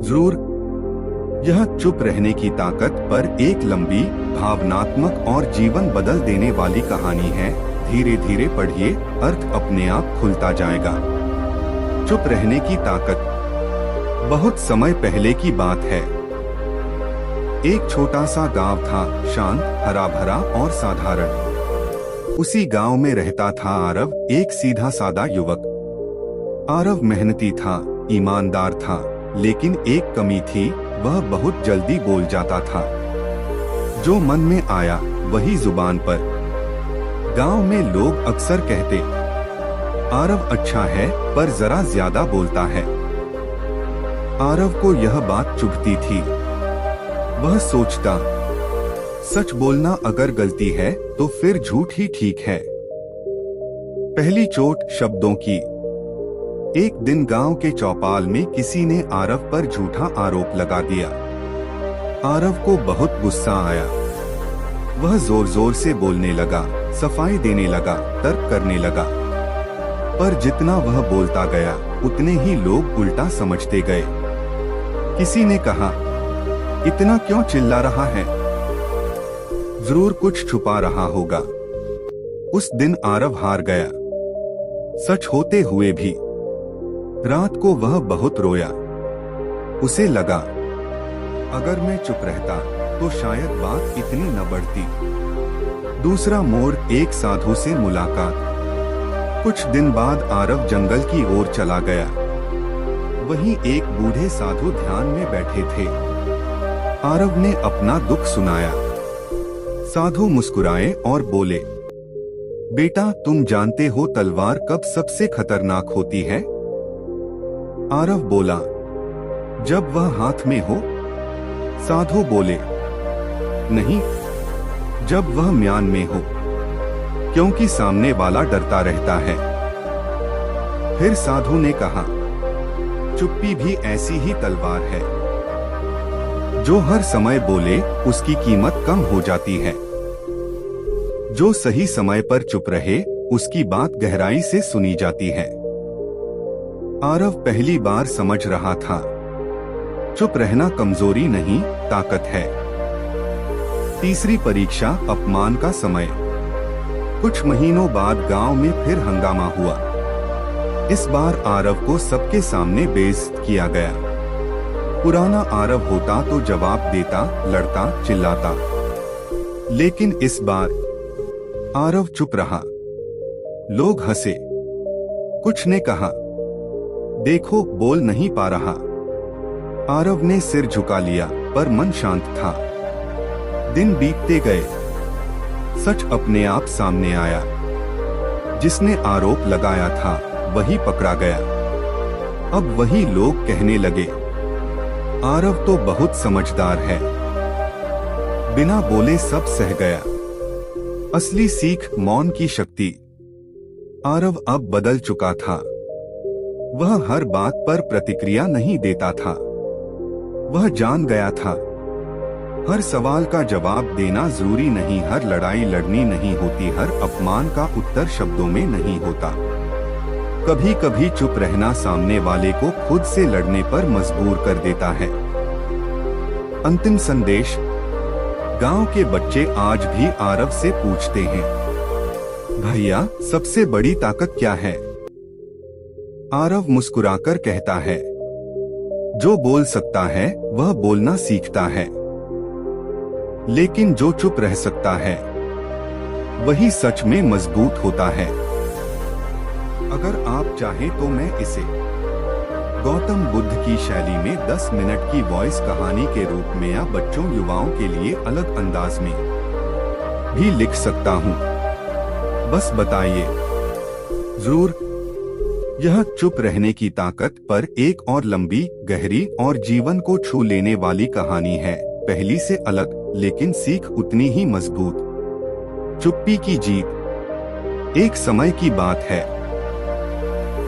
जरूर। यह चुप रहने की ताकत पर एक लंबी, भावनात्मक और जीवन बदल देने वाली कहानी है। धीरे धीरे पढ़िए, अर्थ अपने आप खुलता जाएगा। चुप रहने की ताकत। बहुत समय पहले की बात है। एक छोटा सा गांव था, शांत, हरा भरा और साधारण। उसी गांव में रहता था आरव, एक सीधा सादा युवक। आरव मेहनती था, ईमानदार था, लेकिन एक कमी थी, वह बहुत जल्दी बोल जाता था। जो मन में आया वही जुबान पर। गांव में लोग अक्सर कहते, आरव अच्छा है पर जरा ज्यादा बोलता है। आरव को यह बात चुभती थी। वह सोचता, सच बोलना अगर गलती है तो फिर झूठ ही ठीक है। पहली चोट शब्दों की। एक दिन गांव के चौपाल में किसी ने आरव पर झूठा आरोप लगा दिया। आरव को बहुत गुस्सा आया। वह जोर जोर से बोलने लगा, सफाई देने लगा, तर्क करने लगा। पर जितना वह बोलता गया, उतने ही लोग उल्टा समझते गए। किसी ने कहा, इतना क्यों चिल्ला रहा है? जरूर कुछ छुपा रहा होगा। उस दिन आरव हार गया, सच होते हुए भी। रात को वह बहुत रोया। उसे लगा, अगर मैं चुप रहता तो शायद बात इतनी न बढ़ती। दूसरा मोड़, एक साधु से मुलाकात। कुछ दिन बाद आरव जंगल की ओर चला गया। वहीं एक बूढ़े साधु ध्यान में बैठे थे। आरव ने अपना दुख सुनाया। साधु मुस्कुराए और बोले, बेटा, तुम जानते हो तलवार कब सबसे खतरनाक होती है? आरव बोला, जब वह हाथ में हो। साधु बोले, नहीं, जब वह म्यान में हो, क्योंकि सामने वाला डरता रहता है। फिर साधु ने कहा, चुप्पी भी ऐसी ही तलवार है। जो हर समय बोले उसकी कीमत कम हो जाती है। जो सही समय पर चुप रहे उसकी बात गहराई से सुनी जाती है। आरव पहली बार समझ रहा था, चुप रहना कमजोरी नहीं, ताकत है। तीसरी परीक्षा, अपमान का समय। कुछ महीनों बाद गांव में फिर हंगामा हुआ। इस बार आरव को सबके सामने बेइज्जत किया गया। पुराना आरव होता तो जवाब देता, लड़ता, चिल्लाता। लेकिन इस बार आरव चुप रहा। लोग हंसे। कुछ ने कहा, देखो, बोल नहीं पा रहा। आरव ने सिर झुका लिया, पर मन शांत था। दिन बीतते गए। सच अपने आप सामने आया। जिसने आरोप लगाया था वही पकड़ा गया। अब वही लोग कहने लगे, आरव तो बहुत समझदार है, बिना बोले सब सह गया। असली सीख मौन की शक्ति। आरव अब बदल चुका था। वह हर बात पर प्रतिक्रिया नहीं देता था। वह जान गया था, हर सवाल का जवाब देना जरूरी नहीं, हर लड़ाई लड़नी नहीं होती, हर अपमान का उत्तर शब्दों में नहीं होता। कभी कभी चुप रहना सामने वाले को खुद से लड़ने पर मजबूर कर देता है। अंतिम संदेश। गांव के बच्चे आज भी आरव से पूछते हैं, भैया, सबसे बड़ी ताकत क्या है? आरव मुस्कुराकर कहता है, जो बोल सकता है वह बोलना सीखता है, लेकिन जो चुप रह सकता है वही सच में मजबूत होता है। अगर आप चाहें तो मैं इसे गौतम बुद्ध की शैली में 10 मिनट की वॉइस कहानी के रूप में या बच्चों युवाओं के लिए अलग अंदाज में भी लिख सकता हूँ। बस बताइए। जरूर। यह चुप रहने की ताकत पर एक और लंबी, गहरी और जीवन को छू लेने वाली कहानी है। पहली से अलग, लेकिन सीख उतनी ही मजबूत। चुप्पी की जीत। एक समय की बात है।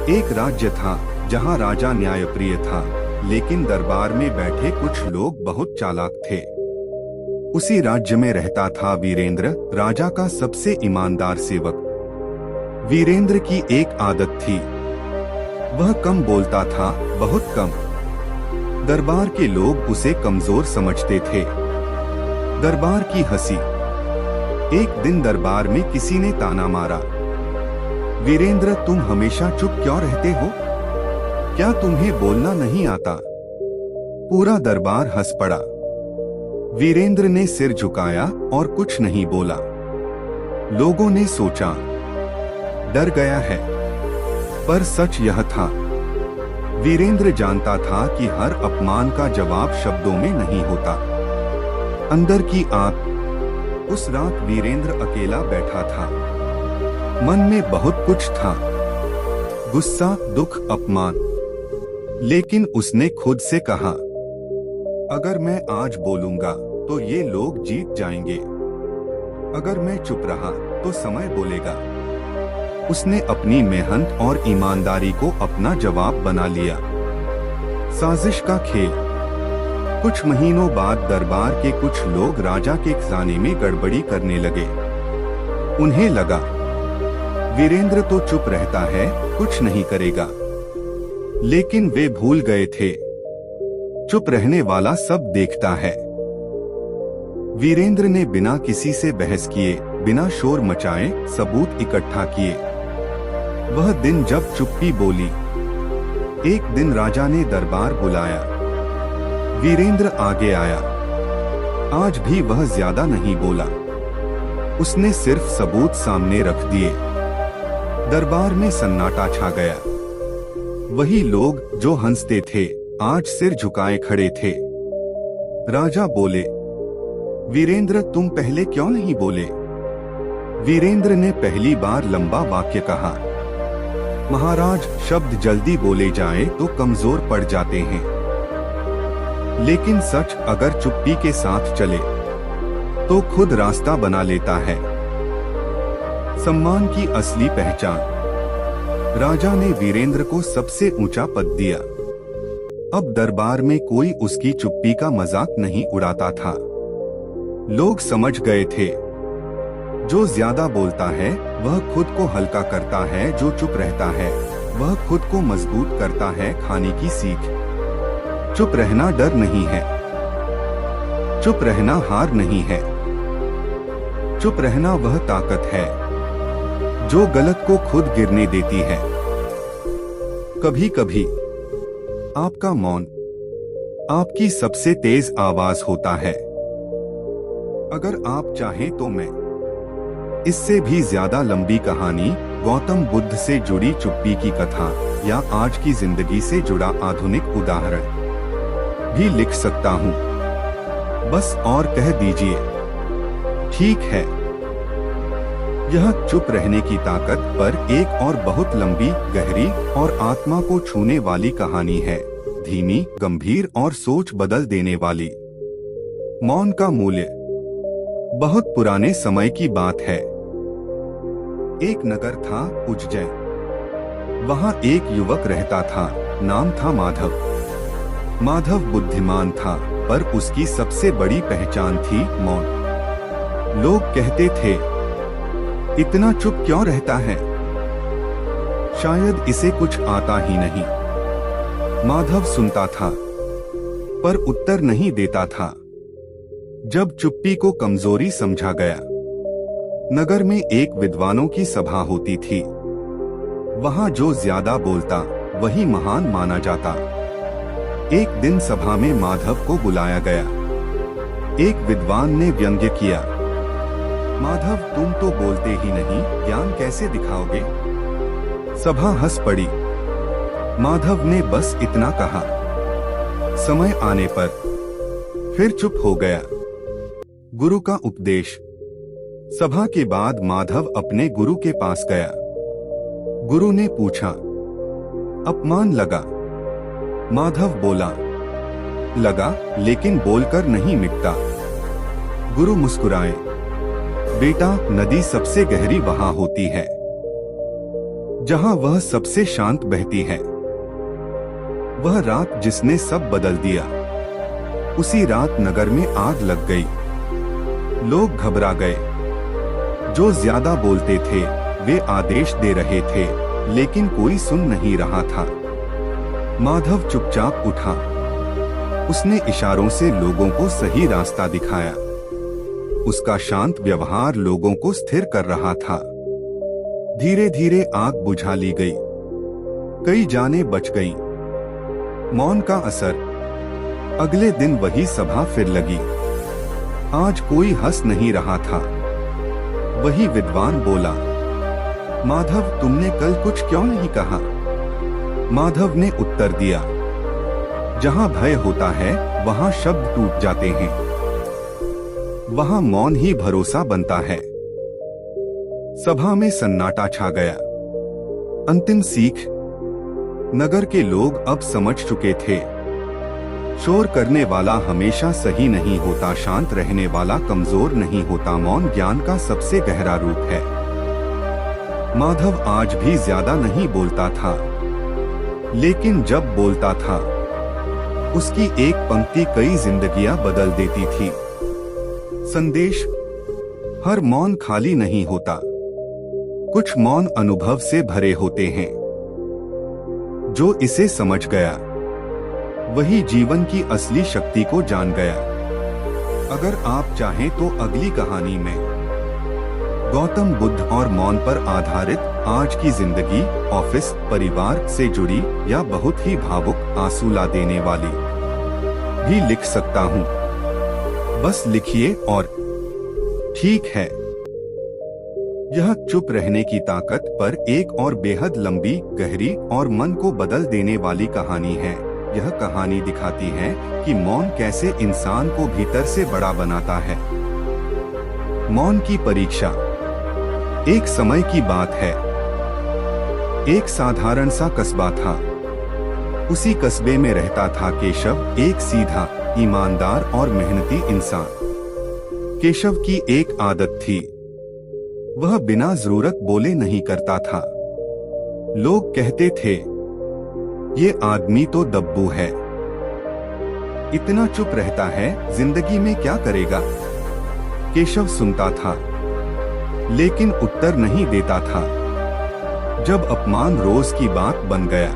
एक राज्य था जहां राजा न्यायप्रिय था, लेकिन दरबार में बैठे कुछ लोग बहुत चालाक थे। उसी राज्य में रहता था वीरेंद्र, राजा का सबसे ईमानदार सेवक। वीरेंद्र की एक आदत थी, वह कम बोलता था, बहुत कम। दरबार के लोग उसे कमजोर समझते थे। दरबार की हंसी। एक दिन दरबार में किसी ने ताना मारा, वीरेंद्र तुम हमेशा चुप क्यों रहते हो? क्या तुम्हें बोलना नहीं आता? पूरा दरबार हंस पड़ा। वीरेंद्र ने सिर झुकाया और कुछ नहीं बोला। लोगों ने सोचा डर गया है, पर सच यह था, वीरेंद्र जानता था कि हर अपमान का जवाब शब्दों में नहीं होता, अंदर की आग। उस रात वीरेंद्र अकेला बैठा था। मन में बहुत कुछ था, गुस्सा, दुख, अपमान। लेकिन उसने खुद से कहा, अगर मैं आज बोलूंगा तो ये लोग जीत जाएंगे, अगर मैं चुप रहा तो समय बोलेगा। उसने अपनी मेहनत और ईमानदारी को अपना जवाब बना लिया। साजिश का खेल। कुछ महीनों बाद दरबार के कुछ लोग राजा के खजाने में गड़बड़ी करने लगे। उन्हें लगा वीरेंद्र तो चुप रहता है, कुछ नहीं करेगा। लेकिन वे भूल गए थे, चुप रहने वाला सब देखता है। वीरेंद्र ने बिना किसी से बहस किए, बिना शोर मचाए सबूत इकट्ठा किए। वह दिन जब चुप्पी बोली। एक दिन राजा ने दरबार बुलाया। वीरेंद्र आगे आया। आज भी वह ज्यादा नहीं बोला। उसने सिर्फ सबूत सामने रख दिए। दरबार में सन्नाटा छा गया। वही लोग जो हंसते थे आज सिर झुकाए खड़े थे। राजा बोले, वीरेंद्र तुम पहले क्यों नहीं बोले? वीरेंद्र ने पहली बार लंबा वाक्य कहा, महाराज शब्द जल्दी बोले जाए तो कमजोर पड़ जाते हैं, लेकिन सच अगर चुप्पी के साथ चले तो खुद रास्ता बना लेता है। सम्मान की असली पहचान। राजा ने वीरेंद्र को सबसे ऊंचा पद दिया। अब दरबार में कोई उसकी चुप्पी का मजाक नहीं उड़ाता था। लोग समझ गए थे, जो ज्यादा बोलता है वह खुद को हल्का करता है, जो चुप रहता है वह खुद को मजबूत करता है। खाने की सीख। चुप रहना डर नहीं है, चुप रहना हार नहीं है, चुप रहना वह ताकत है जो गलत को खुद गिरने देती है। कभी कभी आपका मौन आपकी सबसे तेज आवाज होता है। अगर आप चाहें तो मैं इससे भी ज्यादा लंबी कहानी, गौतम बुद्ध से जुड़ी चुप्पी की कथा या आज की जिंदगी से जुड़ा आधुनिक उदाहरण भी लिख सकता हूँ। बस और कह दीजिए, ठीक है। यह चुप रहने की ताकत पर एक और बहुत लंबी, गहरी और आत्मा को छूने वाली कहानी है। धीमी, गंभीर और सोच बदल देने वाली। मौन का मूल्य। बहुत पुराने समय की बात है। एक नगर था, उज्जैन। वहाँ एक युवक रहता था, नाम था माधव। माधव बुद्धिमान था, पर उसकी सबसे बड़ी पहचान थी मौन। लोग कहते थे, इतना चुप क्यों रहता है? शायद इसे कुछ आता ही नहीं। माधव सुनता था, पर उत्तर नहीं देता था। जब चुप्पी को कमजोरी समझा गया। नगर में एक विद्वानों की सभा होती थी। वहां जो ज्यादा बोलता वही महान माना जाता। एक दिन सभा में माधव को बुलाया गया। एक विद्वान ने व्यंग्य किया, माधव तुम तो बोलते ही नहीं, ज्ञान कैसे दिखाओगे? सभा हंस पड़ी। माधव ने बस इतना कहा। समय आने पर फिर चुप हो गया। गुरु का उपदेश। सभा के बाद माधव अपने गुरु के पास गया। गुरु ने पूछा, अपमान लगा? माधव बोला, लगा, लेकिन बोलकर नहीं मिटता। गुरु मुस्कुराए, बेटा नदी सबसे गहरी वहां होती है जहां वह सबसे शांत बहती है। वह रात जिसने सब बदल दिया। उसी रात नगर में आग लग गई। लोग घबरा गए। जो ज्यादा बोलते थे वे आदेश दे रहे थे, लेकिन कोई सुन नहीं रहा था। माधव चुपचाप उठा। उसने इशारों से लोगों को सही रास्ता दिखाया। उसका शांत व्यवहार लोगों को स्थिर कर रहा था। धीरे धीरे आग बुझा ली गई, कई जानें बच गईं। मौन का असर। अगले दिन वही सभा फिर लगी। आज कोई हंस नहीं रहा था। वही विद्वान बोला, माधव, तुमने कल कुछ क्यों नहीं कहा? माधव ने उत्तर दिया, जहां भय होता है वहां शब्द टूट जाते हैं, वहां मौन ही भरोसा बनता है। सभा में सन्नाटा छा गया। अंतिम सीख। नगर के लोग अब समझ चुके थे, शोर करने वाला हमेशा सही नहीं होता, शांत रहने वाला कमजोर नहीं होता। मौन ज्ञान का सबसे गहरा रूप है। माधव आज भी ज्यादा नहीं बोलता था, लेकिन जब बोलता था उसकी एक पंक्ति कई जिंदगियां बदल देती थी। संदेश। हर मौन खाली नहीं होता, कुछ मौन अनुभव से भरे होते हैं। जो इसे समझ गया वही जीवन की असली शक्ति को जान गया। अगर आप चाहें तो अगली कहानी में गौतम बुद्ध और मौन पर आधारित आज की जिंदगी, ऑफिस, परिवार से जुड़ी या बहुत ही भावुक, आंसू ला देने वाली भी लिख सकता हूं। बस लिखिए और ठीक है। यह चुप रहने की ताकत पर एक और बेहद लंबी, गहरी और मन को बदल देने वाली कहानी है। यह कहानी दिखाती है कि मौन कैसे इंसान को भीतर से बड़ा बनाता है। मौन की परीक्षा। एक समय की बात है, एक साधारण सा कस्बा था। उसी कस्बे में रहता था केशव, एक सीधा, ईमानदार और मेहनती इंसान। केशव की एक आदत थी, वह बिना जरूरत बोले नहीं करता था। लोग कहते थे, ये आदमी तो दब्बू है, इतना चुप रहता है, जिंदगी में क्या करेगा? केशव सुनता था, लेकिन उत्तर नहीं देता था। जब अपमान रोज की बात बन गया।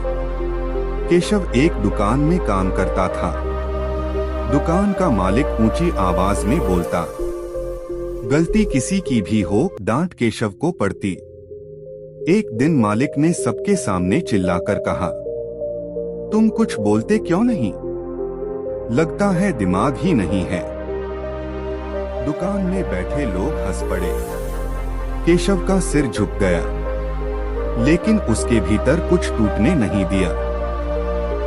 केशव एक दुकान में काम करता था। दुकान का मालिक ऊंची आवाज में बोलता, गलती किसी की भी हो, डांट केशव को पड़ती। एक दिन मालिक ने सबके सामने चिल्लाकर कहा, तुम कुछ बोलते क्यों नहीं? लगता है दिमाग ही नहीं है। दुकान में बैठे लोग हंस पड़े। केशव का सिर झुक गया, लेकिन उसके भीतर कुछ टूटने नहीं दिया।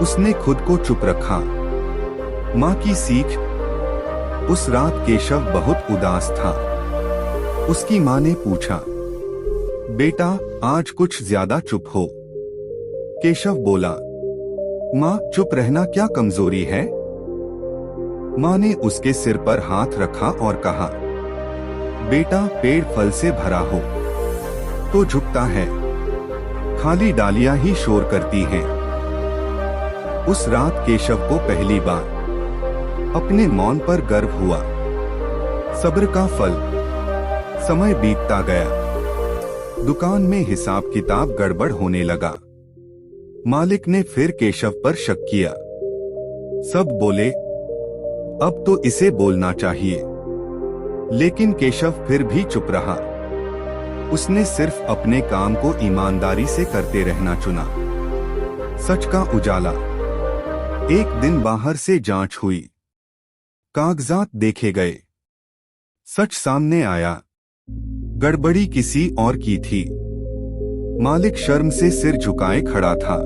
उसने खुद को चुप रखा। माँ की सीख। उस रात केशव बहुत उदास था। उसकी माँ ने पूछा, बेटा, आज कुछ ज्यादा चुप हो। केशव बोला, माँ, चुप रहना क्या कमजोरी है? माँ ने उसके सिर पर हाथ रखा और कहा, बेटा, पेड़ फल से भरा हो तो झुकता है, खाली डालियां ही शोर करती हैं। उस रात केशव को पहली बार अपने मौन पर गर्व हुआ। सब्र का फल। समय बीतता गया। दुकान में हिसाब किताब गड़बड़ होने लगा। मालिक ने फिर केशव पर शक किया। सब बोले, अब तो इसे बोलना चाहिए, लेकिन केशव फिर भी चुप रहा। उसने सिर्फ अपने काम को ईमानदारी से करते रहना चुना। सच का उजाला। एक दिन बाहर से जांच हुई, कागजात देखे गए, सच सामने आया, गड़बड़ी किसी और की थी। मालिक शर्म से सिर झुकाए खड़ा था।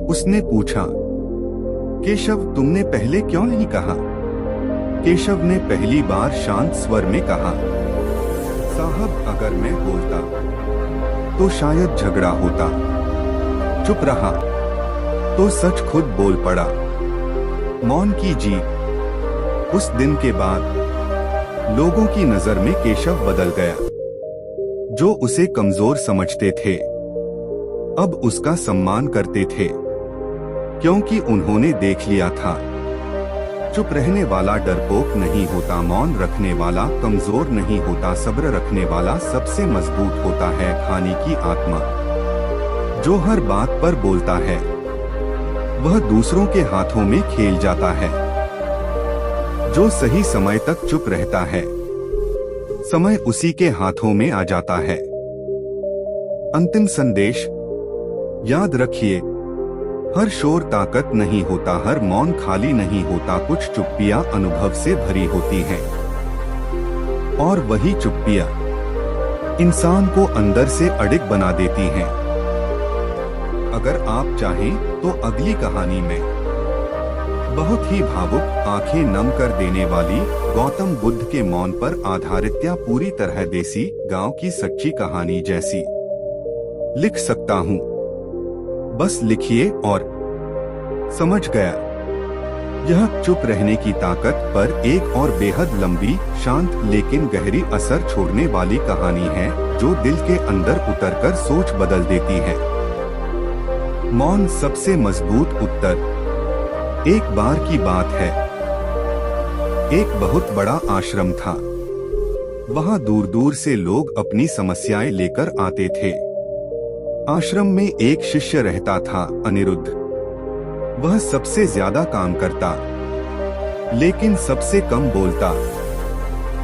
उसने पूछा, केशव, तुमने पहले क्यों नहीं कहा? केशव ने पहली बार शांत स्वर में कहा, साहब, अगर मैं बोलता तो शायद झगड़ा होता। चुप रहा तो सच खुद बोल पड़ा। मौन की जीत। उस दिन के बाद लोगों की नजर में केशव बदल गया। जो उसे कमजोर समझते थे, अब उसका सम्मान करते थे, क्योंकि उन्होंने देख लिया था, चुप रहने वाला डरपोक नहीं होता, मौन रखने वाला कमजोर नहीं होता, सब्र रखने वाला सबसे मजबूत होता है। खाने की आत्मा। जो हर बात पर बोलता है वह दूसरों के हाथों में खेल जाता है। जो सही समय तक चुप रहता है, समय उसी के हाथों में आ जाता है। अंतिम संदेश, याद रखिए, हर शोर ताकत नहीं होता, हर मौन खाली नहीं होता, कुछ चुप्पियां अनुभव से भरी होती हैं। और वही चुप्पियां इंसान को अंदर से अडिग बना देती हैं। अगर आप चाहें तो अगली कहानी में बहुत ही भावुक, आंखें नम कर देने वाली गौतम बुद्ध के मौन पर आधारित या पूरी तरह देसी गांव की सच्ची कहानी जैसी लिख सकता हूं। बस लिखिए और समझ गया। यह चुप रहने की ताकत पर एक और बेहद लंबी, शांत लेकिन गहरी असर छोड़ने वाली कहानी है, जो दिल के अंदर उतरकर सोच बदल देती है। मौन सबसे मजबूत उत्तर। एक बार की बात है, एक बहुत बड़ा आश्रम था। वहां दूर दूर से लोग अपनी समस्याएं लेकर आते थे। आश्रम में एक शिष्य रहता था, अनिरुद्ध। वह सबसे ज्यादा काम करता, लेकिन सबसे कम बोलता।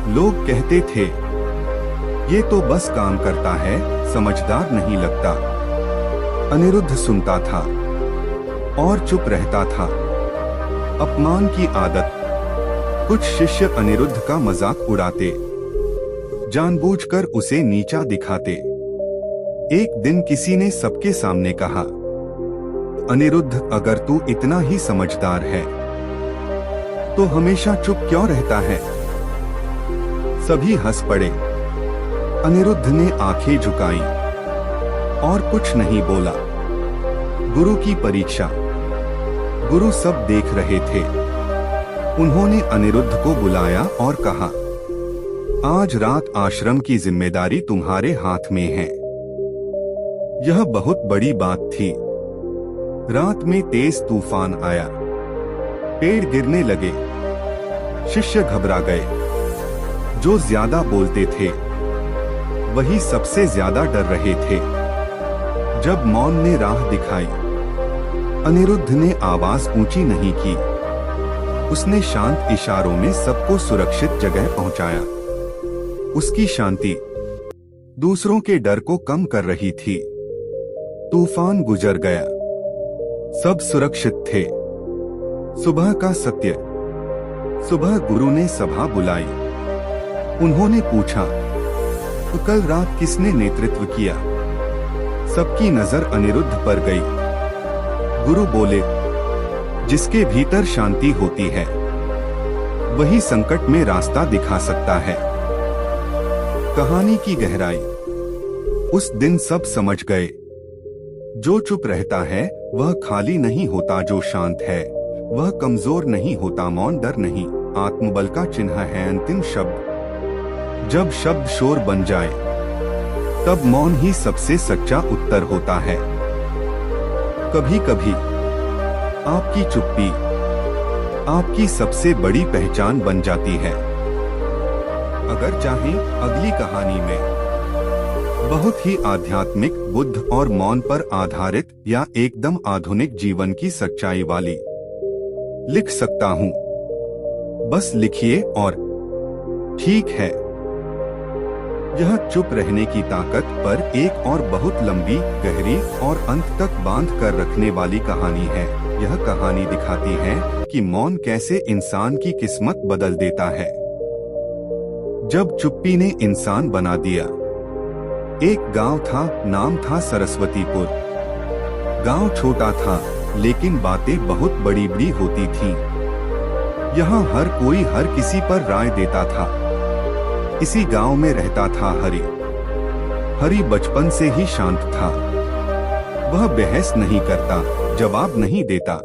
लोग कहते थे, ये तो बस काम करता है, समझदार नहीं लगता। अनिरुद्ध सुनता था और चुप रहता था। अपमान की आदत। कुछ शिष्य अनिरुद्ध का मजाक उड़ाते, जानबूझकर उसे नीचा दिखाते। एक दिन किसी ने सबके सामने कहा, अनिरुद्ध, अगर तू इतना ही समझदार है तो हमेशा चुप क्यों रहता है? सभी हंस पड़े। अनिरुद्ध ने आंखें झुकाई और कुछ नहीं बोला। गुरु की परीक्षा। गुरु सब देख रहे थे। उन्होंने अनिरुद्ध को बुलाया और कहा, आज रात आश्रम की जिम्मेदारी तुम्हारे हाथ में है। यह बहुत बड़ी बात थी। रात में तेज तूफान आया, पेड़ गिरने लगे, शिष्य घबरा गए। जो ज्यादा बोलते थे वही सबसे ज्यादा डर रहे थे। जब मौन ने राह दिखाई, अनिरुद्ध ने आवाज ऊंची नहीं की। उसने शांत इशारों में सबको सुरक्षित जगह पहुंचाया। उसकी शांति दूसरों के डर को कम कर रही थी। तूफान गुजर गया, सब सुरक्षित थे। सुबह का सत्य। सुबह गुरु ने सभा बुलाई। उन्होंने पूछा, तो कल रात किसने नेतृत्व किया? सबकी नजर अनिरुद्ध पर गई। गुरु बोले, जिसके भीतर शांति होती है वही संकट में रास्ता दिखा सकता है। कहानी की गहराई। उस दिन सब समझ गए, जो चुप रहता है वह खाली नहीं होता, जो शांत है वह कमजोर नहीं होता। मौन डर नहीं, आत्मबल का चिन्ह है। अंतिम शब्द। जब शब्द शोर बन जाए तब मौन ही सबसे सच्चा उत्तर होता है। कभी कभी आपकी चुप्पी आपकी सबसे बड़ी पहचान बन जाती है। अगर चाहें अगली कहानी में बहुत ही आध्यात्मिक, बुद्ध और मौन पर आधारित या एकदम आधुनिक जीवन की सच्चाई वाली लिख सकता हूं। बस लिखिए और ठीक है। यह चुप रहने की ताकत पर एक और बहुत लंबी, गहरी और अंत तक बांध कर रखने वाली कहानी है। यह कहानी दिखाती है कि मौन कैसे इंसान की किस्मत बदल देता है। जब चुप्पी ने इंसान बना दिया। एक गांव था, नाम था सरस्वतीपुर। गांव छोटा था, लेकिन बातें बहुत बड़ी बड़ी होती थीं। यहाँ हर कोई हर किसी पर राय देता था। इसी गांव में रहता था हरि। हरि बचपन से ही शांत था। वह बहस नहीं करता, जवाब नहीं देता।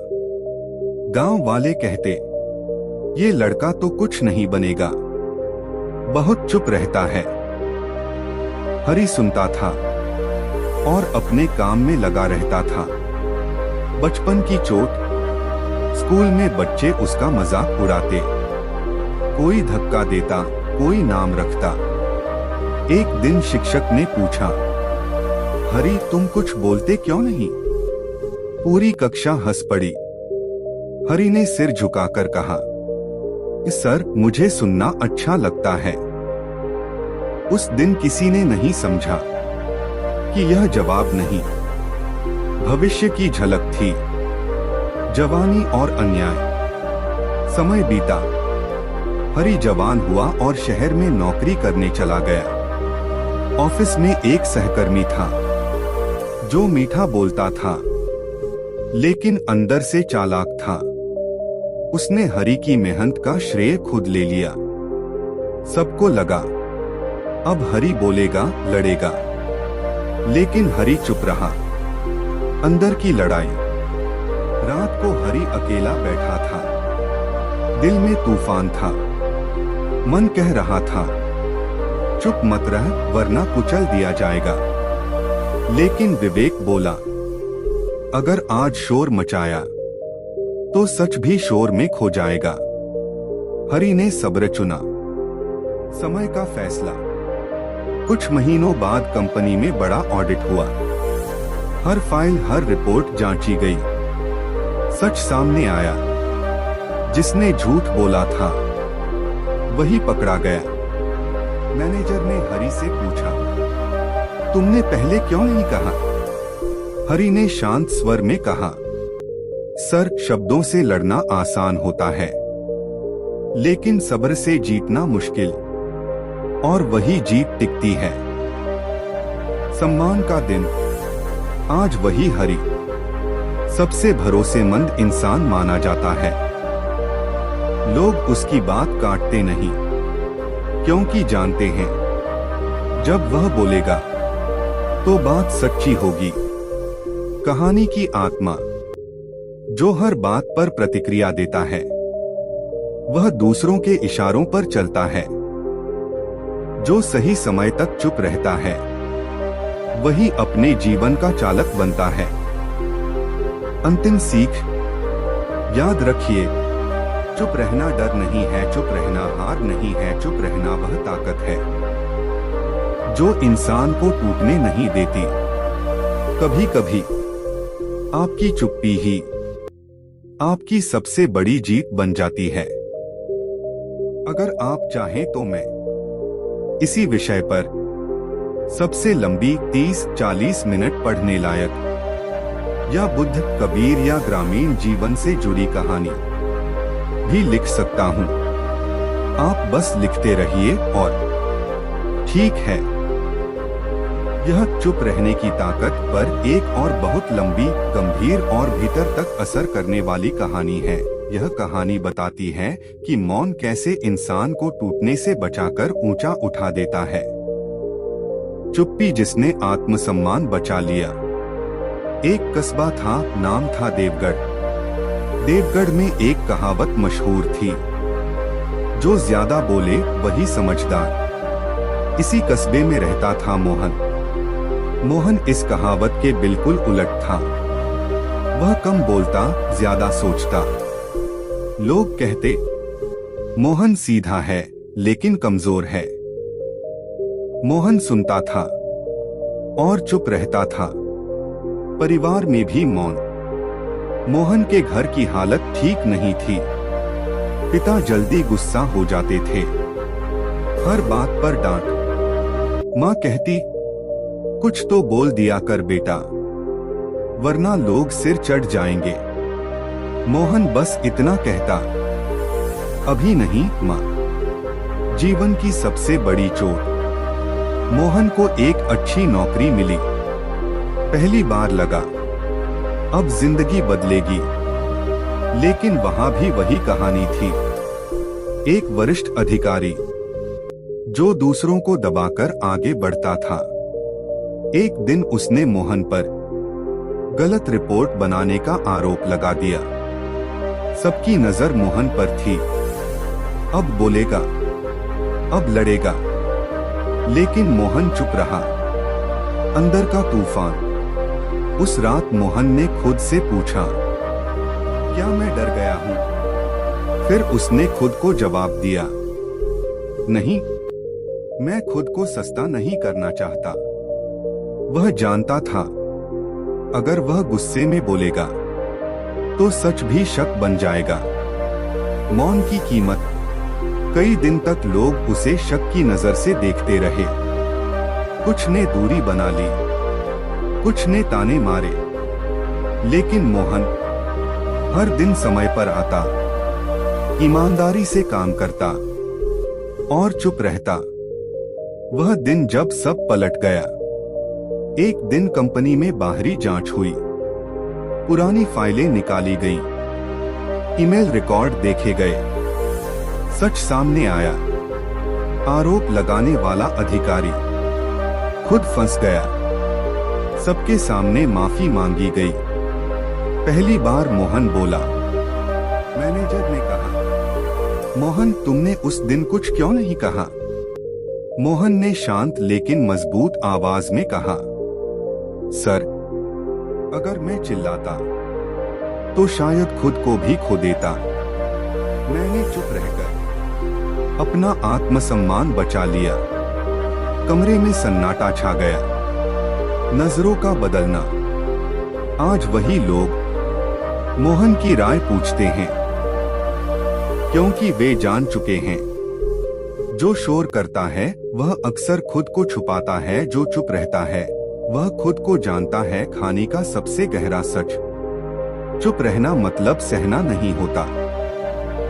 गांव वाले कहते, ये लड़का तो कुछ नहीं बनेगा, बहुत चुप रहता है। हरि सुनता था और अपने काम में लगा रहता था। बचपन की चोट। स्कूल में बच्चे उसका मजाक उड़ाते, कोई धक्का देता, कोई नाम रखता। एक दिन शिक्षक ने पूछा, हरि तुम कुछ बोलते क्यों नहीं? पूरी कक्षा हंस पड़ी। हरि ने सिर झुकाकर कहा, सर, मुझे सुनना अच्छा लगता है। उस दिन किसी ने नहीं समझा कि यह जवाब नहीं, भविष्य की झलक थी। जवानी और अन्याय। समय बीता। हरि जवान हुआ और शहर में नौकरी करने चला गया। ऑफिस में एक सहकर्मी था जो मीठा बोलता था लेकिन अंदर से चालाक था। उसने हरि की मेहनत का श्रेय खुद ले लिया। सबको लगा अब हरि बोलेगा, लड़ेगा, लेकिन हरि चुप रहा। अंदर की लड़ाई। रात को हरि अकेला बैठा था। दिल में तूफान था। मन कह रहा था, चुप मत रह वरना कुचल दिया जाएगा। लेकिन विवेक बोला, अगर आज शोर मचाया तो सच भी शोर में खो जाएगा। हरि ने सब्र चुना। समय का फैसला। कुछ महीनों बाद कंपनी में बड़ा ऑडिट हुआ। हर फाइल, हर रिपोर्ट जांची गई। सच सामने आया। जिसने झूठ बोला था वही पकड़ा गया। मैनेजर ने हरि से पूछा, तुमने पहले क्यों नहीं कहा? हरि ने शांत स्वर में कहा, सर, शब्दों से लड़ना आसान होता है लेकिन सब्र से जीतना मुश्किल, और वही जीत टिकती है। सम्मान का दिन। आज वही हरि सबसे भरोसेमंद इंसान माना जाता है। लोग उसकी बात काटते नहीं क्योंकि जानते हैं जब वह बोलेगा तो बात सच्ची होगी। कहानी की आत्मा। जो हर बात पर प्रतिक्रिया देता है वह दूसरों के इशारों पर चलता है। जो सही समय तक चुप रहता है वही अपने जीवन का चालक बनता है। अंतिम सीख। याद रखिए, चुप रहना डर नहीं है, चुप रहना हार नहीं है, चुप रहना वह ताकत है जो इंसान को टूटने नहीं देती। कभी कभी आपकी चुप्पी ही आपकी सबसे बड़ी जीत बन जाती है। अगर आप चाहें तो मैं इसी विषय पर सबसे लंबी 30-40 मिनट पढ़ने लायक या बुद्ध, कबीर या ग्रामीण जीवन से जुड़ी कहानी भी लिख सकता हूं। आप बस लिखते रहिए। और ठीक है, यह चुप रहने की ताकत पर एक और बहुत लंबी, गंभीर और भीतर तक असर करने वाली कहानी है। यह कहानी बताती है कि मौन कैसे इंसान को टूटने से बचाकर ऊंचा उठा देता है। चुप्पी जिसने आत्मसम्मान बचा लिया। एक कस्बा था, नाम था देवगढ़। देवगढ़ में एक कहावत मशहूर थी, जो ज्यादा बोले वही समझदार। इसी कस्बे में रहता था मोहन। मोहन इस कहावत के बिल्कुल उलट था। वह कम बोलता, ज्यादा सोचता। लोग कहते, मोहन सीधा है लेकिन कमजोर है। मोहन सुनता था और चुप रहता था। परिवार में भी मौन। मोहन के घर की हालत ठीक नहीं थी। पिता जल्दी गुस्सा हो जाते थे। हर बात पर डांट। माँ कहती, कुछ तो बोल दिया कर बेटा, वरना लोग सिर चढ़ जाएंगे। मोहन बस इतना कहता, अभी नहीं माँ। जीवन की सबसे बड़ी चोट। मोहन को एक अच्छी नौकरी मिली। पहली बार लगा अब जिंदगी बदलेगी, लेकिन वहां भी वही कहानी थी। एक वरिष्ठ अधिकारी जो दूसरों को दबाकर आगे बढ़ता था। एक दिन उसने मोहन पर गलत रिपोर्ट बनाने का आरोप लगा दिया। सबकी नजर मोहन पर थी। अब बोलेगा, अब लड़ेगा, लेकिन मोहन चुप रहा। अंदर का तूफान। उस रात मोहन ने खुद से पूछा, क्या मैं डर गया हूं? फिर उसने खुद को जवाब दिया, नहीं, मैं खुद को सस्ता नहीं करना चाहता। वह जानता था, अगर वह गुस्से में बोलेगा तो सच भी शक बन जाएगा। मौन की कीमत। कई दिन तक लोग उसे शक की नजर से देखते रहे। कुछ ने दूरी बना ली, कुछ ने ताने मारे, लेकिन मोहन हर दिन समय पर आता, ईमानदारी से काम करता और चुप रहता। वह दिन जब सब पलट गया। एक दिन कंपनी में बाहरी जांच हुई, पुरानी फाइलें निकाली गईं, ईमेल रिकॉर्ड देखे गए, सच सामने आया। आरोप लगाने वाला अधिकारी खुद फंस गया। सबके सामने माफी मांगी गई। पहली बार मोहन बोला। मैनेजर ने कहा, मोहन तुमने उस दिन कुछ क्यों नहीं कहा? मोहन ने शांत लेकिन मजबूत आवाज में कहा, सर, अगर मैं चिल्लाता तो शायद खुद को भी खो देता। मैंने चुप रहकर अपना आत्मसम्मान बचा लिया। कमरे में सन्नाटा छा गया। नजरों का बदलना। आज वही लोग मोहन की राय पूछते हैं, क्योंकि वे जान चुके हैं जो शोर करता है वह अक्सर खुद को छुपाता है, जो चुप रहता है वह खुद को जानता है। खाने का सबसे गहरा सच। चुप रहना मतलब सहना नहीं होता।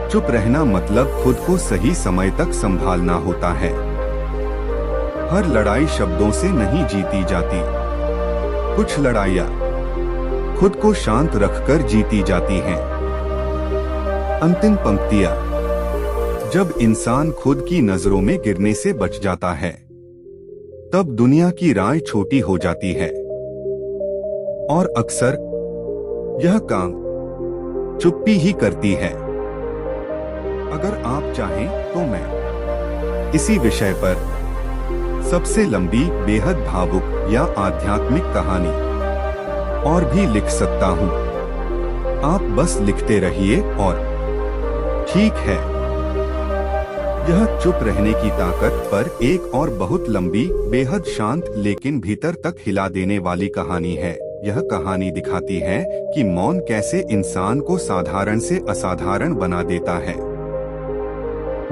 चुप रहना मतलब खुद को सही समय तक संभालना होता है। हर लड़ाई शब्दों से नहीं जीती जाती। कुछ लड़ाइयाँ खुद को शांत रखकर जीती जाती हैं। अंतिम पंक्तियाँ। जब इंसान खुद की नजरों में गिरने से बच जाता है, तब दुनिया की राय छोटी हो जाती है। और अक्सर यह काम चुप्पी ही करती है। अगर आप चाहें तो मैं इसी विषय पर सबसे लंबी, बेहद भावुक या आध्यात्मिक कहानी और भी लिख सकता हूं। आप बस लिखते रहिए। और ठीक है, यह चुप रहने की ताकत पर एक और बहुत लंबी, बेहद शांत लेकिन भीतर तक हिला देने वाली कहानी है। यह कहानी दिखाती है कि मौन कैसे इंसान को साधारण से असाधारण बना देता है।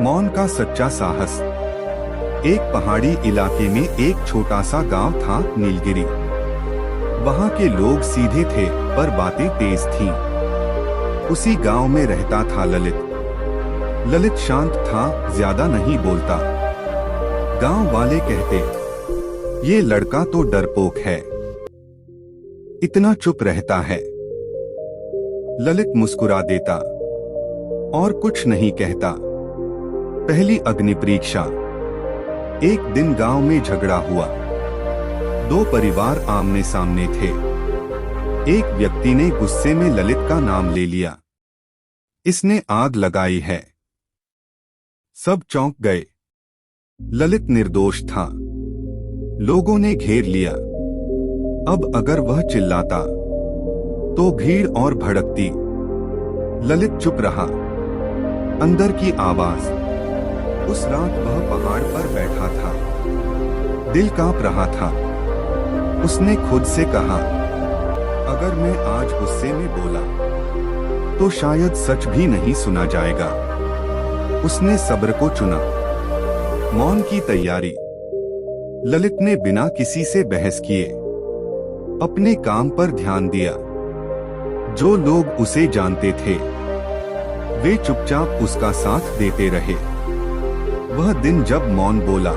मौन का सच्चा साहस। एक पहाड़ी इलाके में एक छोटा सा गांव था, नीलगिरी। वहां के लोग सीधे थे पर बातें तेज थीं। उसी गांव में रहता था ललित। ललित शांत था, ज्यादा नहीं बोलता। गांव वाले कहते, ये लड़का तो डरपोक है, इतना चुप रहता है। ललित मुस्कुरा देता और कुछ नहीं कहता। पहली अग्नि परीक्षा। एक दिन गांव में झगड़ा हुआ। दो परिवार आमने सामने थे। एक व्यक्ति ने गुस्से में ललित का नाम ले लिया। इसने आग लगाई है। सब चौंक गए। ललित निर्दोष था। लोगों ने घेर लिया। अब अगर वह चिल्लाता तो भीड़ और भड़कती। ललित चुप रहा। अंदर की आवाज। उस रात वह पहाड़ पर बैठा था, दिल कांप रहा था। उसने खुद से कहा, अगर मैं आज गुस्से में बोला तो शायद सच भी नहीं सुना जाएगा। उसने सब्र को चुना। मौन की तैयारी। ललित ने बिना किसी से बहस किए अपने काम पर ध्यान दिया। जो लोग उसे जानते थे वे चुपचाप उसका साथ देते रहे। वह दिन जब मौन बोला,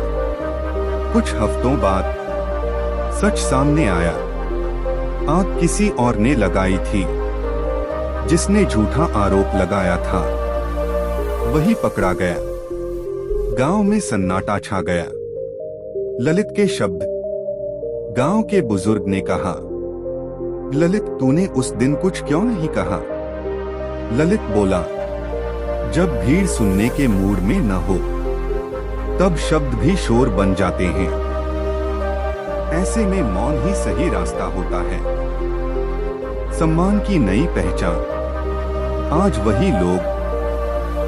कुछ हफ्तों बाद सच सामने आया। आग किसी और ने लगाई थी। जिसने झूठा आरोप लगाया था वही पकड़ा गया। गांव में सन्नाटा छा गया। ललित के शब्द। गांव के बुजुर्ग ने कहा, ललित तूने उस दिन कुछ क्यों नहीं कहा? ललित बोला, जब भीड़ सुनने के मूड में न हो तब शब्द भी शोर बन जाते हैं। ऐसे में मौन ही सही रास्ता होता है। सम्मान की नई पहचान। आज वही लोग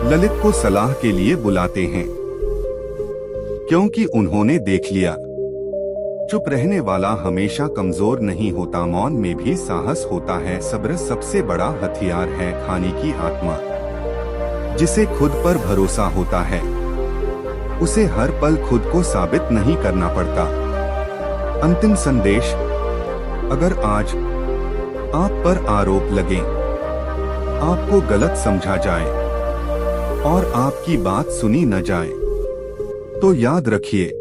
ललित को सलाह के लिए बुलाते हैं, क्योंकि उन्होंने देख लिया चुप रहने वाला हमेशा कमजोर नहीं होता, मौन में भी साहस होता है। सब्र सबसे बड़ा हथियार है। खानी की आत्मा जिसे खुद पर भरोसा होता है, उसे हर पल खुद को साबित नहीं करना पड़ता। अंतिम संदेश, अगर आज आप पर आरोप लगे, आपको गलत समझा जाए और आपकी बात सुनी न जाए, तो याद रखिए,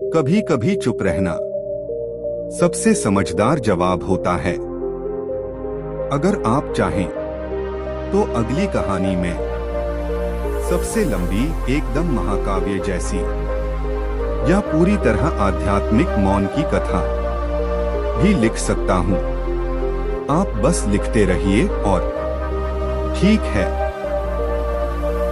कभी कभी चुप रहना सबसे समझदार जवाब होता है। अगर आप चाहें तो अगली कहानी में सबसे लंबी, एकदम महाकाव्य जैसी या पूरी तरह आध्यात्मिक मौन की कथा भी लिख सकता हूं। आप बस लिखते रहिए और ठीक है।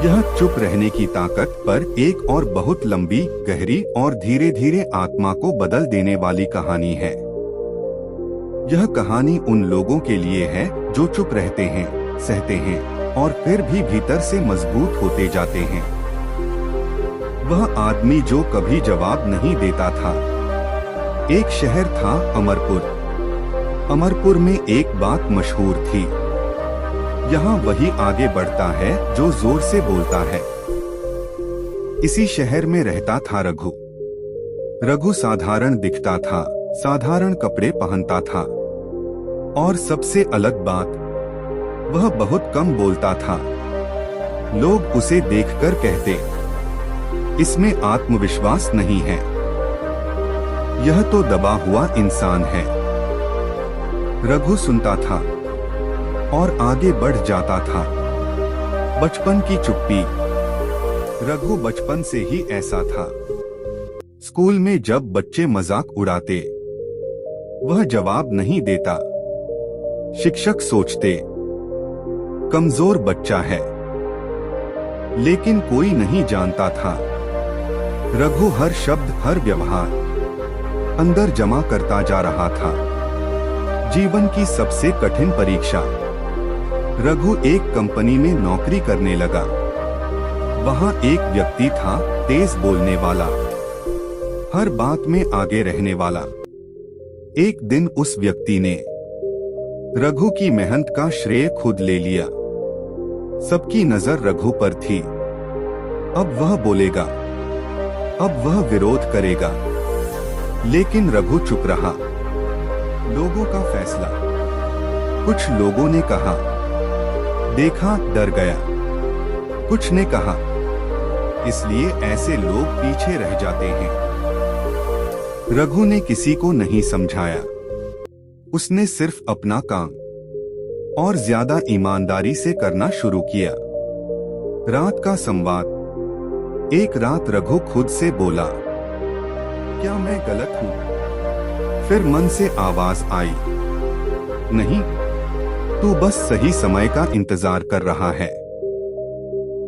यह चुप रहने की ताकत पर एक और बहुत लंबी, गहरी और धीरे धीरे आत्मा को बदल देने वाली कहानी है। यह कहानी उन लोगों के लिए है जो चुप रहते हैं, सहते हैं और फिर भी भीतर से मजबूत होते जाते हैं। वह आदमी जो कभी जवाब नहीं देता था। एक शहर था अमरपुर। अमरपुर में एक बात मशहूर थी, यहाँ वही आगे बढ़ता है जो जोर से बोलता है। इसी शहर में रहता था रघु। रघु साधारण दिखता था, साधारण कपड़े पहनता था और सबसे अलग बात, वह बहुत कम बोलता था। लोग उसे देखकर कहते, इसमें आत्मविश्वास नहीं है, यह तो दबा हुआ इंसान है। रघु सुनता था और आगे बढ़ जाता था। बचपन की चुप्पी। रघु बचपन से ही ऐसा था। स्कूल में जब बच्चे मजाक उड़ाते, वह जवाब नहीं देता। शिक्षक सोचते, कमजोर बच्चा है, लेकिन कोई नहीं जानता था रघु हर शब्द, हर व्यवहार अंदर जमा करता जा रहा था। जीवन की सबसे कठिन परीक्षा। रघु एक कंपनी में नौकरी करने लगा। वहां एक व्यक्ति था, तेज बोलने वाला, हर बात में आगे रहने वाला। एक दिन उस व्यक्ति ने रघु की मेहनत का श्रेय खुद ले लिया। सबकी नजर रघु पर थी। अब वह बोलेगा, अब वह विरोध करेगा, लेकिन रघु चुप रहा। लोगों का फैसला। कुछ लोगों ने कहा, देखा, डर गया। कुछ ने कहा, इसलिए ऐसे लोग पीछे रह जाते हैं। रघु ने किसी को नहीं समझाया। उसने सिर्फ अपना काम और ज्यादा ईमानदारी से करना शुरू किया। रात का संवाद। एक रात रघु खुद से बोला, क्या मैं गलत हूं? फिर मन से आवाज आई, नहीं, तू बस सही समय का इंतजार कर रहा है।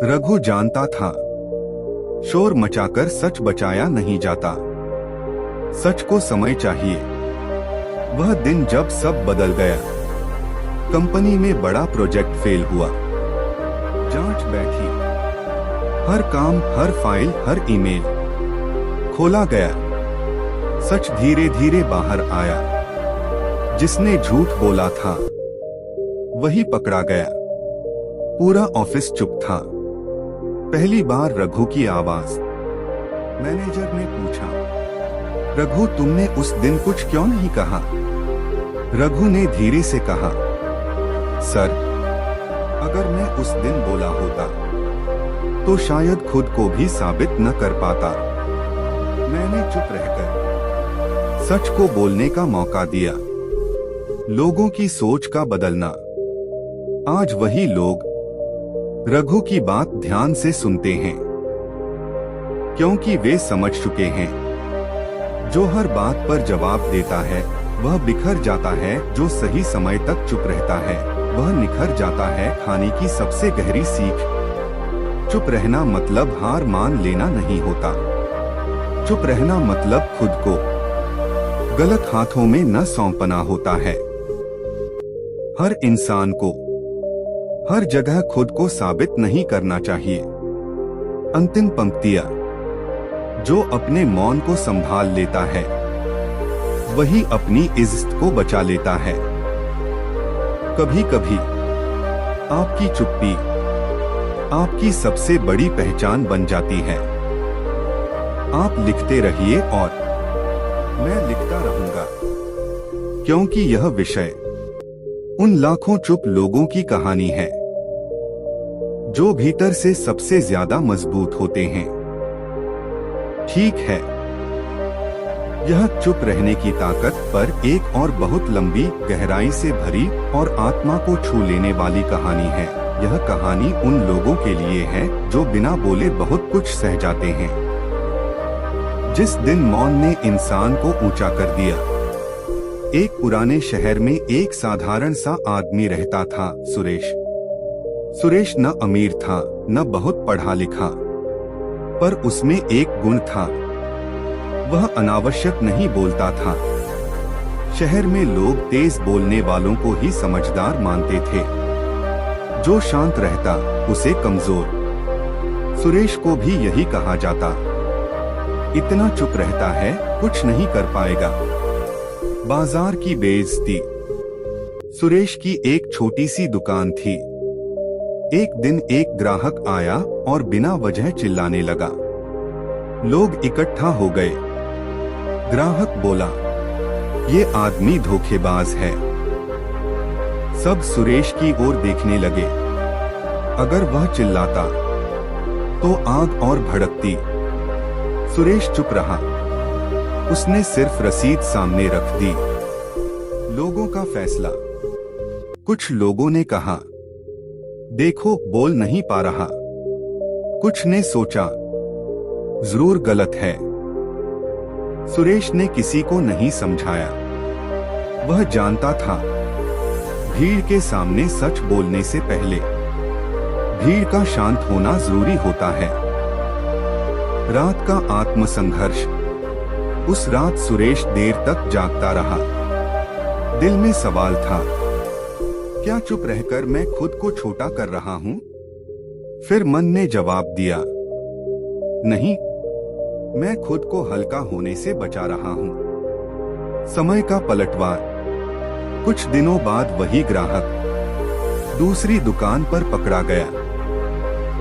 रघु जानता था, शोर मचाकर सच बचाया नहीं जाता। सच को समय चाहिए। वह दिन जब सब बदल गया। कंपनी में बड़ा प्रोजेक्ट फेल हुआ। जांच बैठी। हर काम, हर फाइल, हर ईमेल खोला गया। सच धीरे धीरे बाहर आया। जिसने झूठ बोला था वही पकड़ा गया। पूरा ऑफिस चुप था। पहली बार रघु की आवाज। मैनेजर ने पूछा, रघु, तुमने उस दिन कुछ क्यों नहीं कहा? रघु ने धीरे से कहा, सर, अगर मैं उस दिन बोला होता तो शायद खुद को भी साबित न कर पाता। मैंने चुप रहकर सच को बोलने का मौका दिया। लोगों की सोच का बदलना। आज वही लोग रघु की बात ध्यान से सुनते हैं, क्योंकि वे समझ चुके हैं, जो हर बात पर जवाब देता है वह बिखर जाता है, जो सही समय तक चुप रहता है वह निखर जाता है। खाने की सबसे गहरी सीख। चुप रहना मतलब हार मान लेना नहीं होता। चुप रहना मतलब खुद को गलत हाथों में न सौंपना होता है। हर इंसान को हर जगह खुद को साबित नहीं करना चाहिए। अंतिम पंक्तियां। जो अपने मौन को संभाल लेता है वही अपनी इज्जत को बचा लेता है। कभी कभी आपकी चुप्पी आपकी सबसे बड़ी पहचान बन जाती है। आप लिखते रहिए और मैं लिखता रहूंगा, क्योंकि यह विषय उन लाखों चुप लोगों की कहानी है जो भीतर से सबसे ज्यादा मजबूत होते हैं। ठीक है, यह चुप रहने की ताकत पर एक और बहुत लंबी, गहराई से भरी और आत्मा को छू लेने वाली कहानी है। यह कहानी उन लोगों के लिए है जो बिना बोले बहुत कुछ सह जाते हैं। जिस दिन मौन ने इंसान को ऊंचा कर दिया। एक पुराने शहर में एक साधारण सा आदमी रहता था, सुरेश। सुरेश न अमीर था, न बहुत पढ़ा लिखा, पर उसमें एक गुण था, वह अनावश्यक नहीं बोलता था। शहर में लोग तेज बोलने वालों को ही समझदार मानते थे। जो शांत रहता उसे कमजोर। सुरेश को भी यही कहा जाता, इतना चुप रहता है, कुछ नहीं कर पाएगा। बाजार की बेइज्जती। सुरेश की एक छोटी सी दुकान थी। एक दिन एक ग्राहक आया और बिना वजह चिल्लाने लगा। लोग इकट्ठा हो गए। ग्राहक बोला, ये आदमी धोखेबाज है। सब सुरेश की ओर देखने लगे। अगर वह चिल्लाता तो आग और भड़कती। सुरेश चुप रहा। उसने सिर्फ रसीद सामने रख दी। लोगों का फैसला। कुछ लोगों ने कहा, देखो बोल नहीं पा रहा। कुछ ने सोचा, जरूर गलत है। सुरेश ने किसी को नहीं समझाया। वह जानता था, भीड़ के सामने सच बोलने से पहले भीड़ का शांत होना जरूरी होता है। रात का आत्मसंघर्ष। उस रात सुरेश देर तक जागता रहा। दिल में सवाल था, क्या चुप रहकर मैं खुद को छोटा कर रहा हूं? फिर मन ने जवाब दिया, नहीं, मैं खुद को हल्का होने से बचा रहा हूं। समय का पलटवार। कुछ दिनों बाद वही ग्राहक दूसरी दुकान पर पकड़ा गया।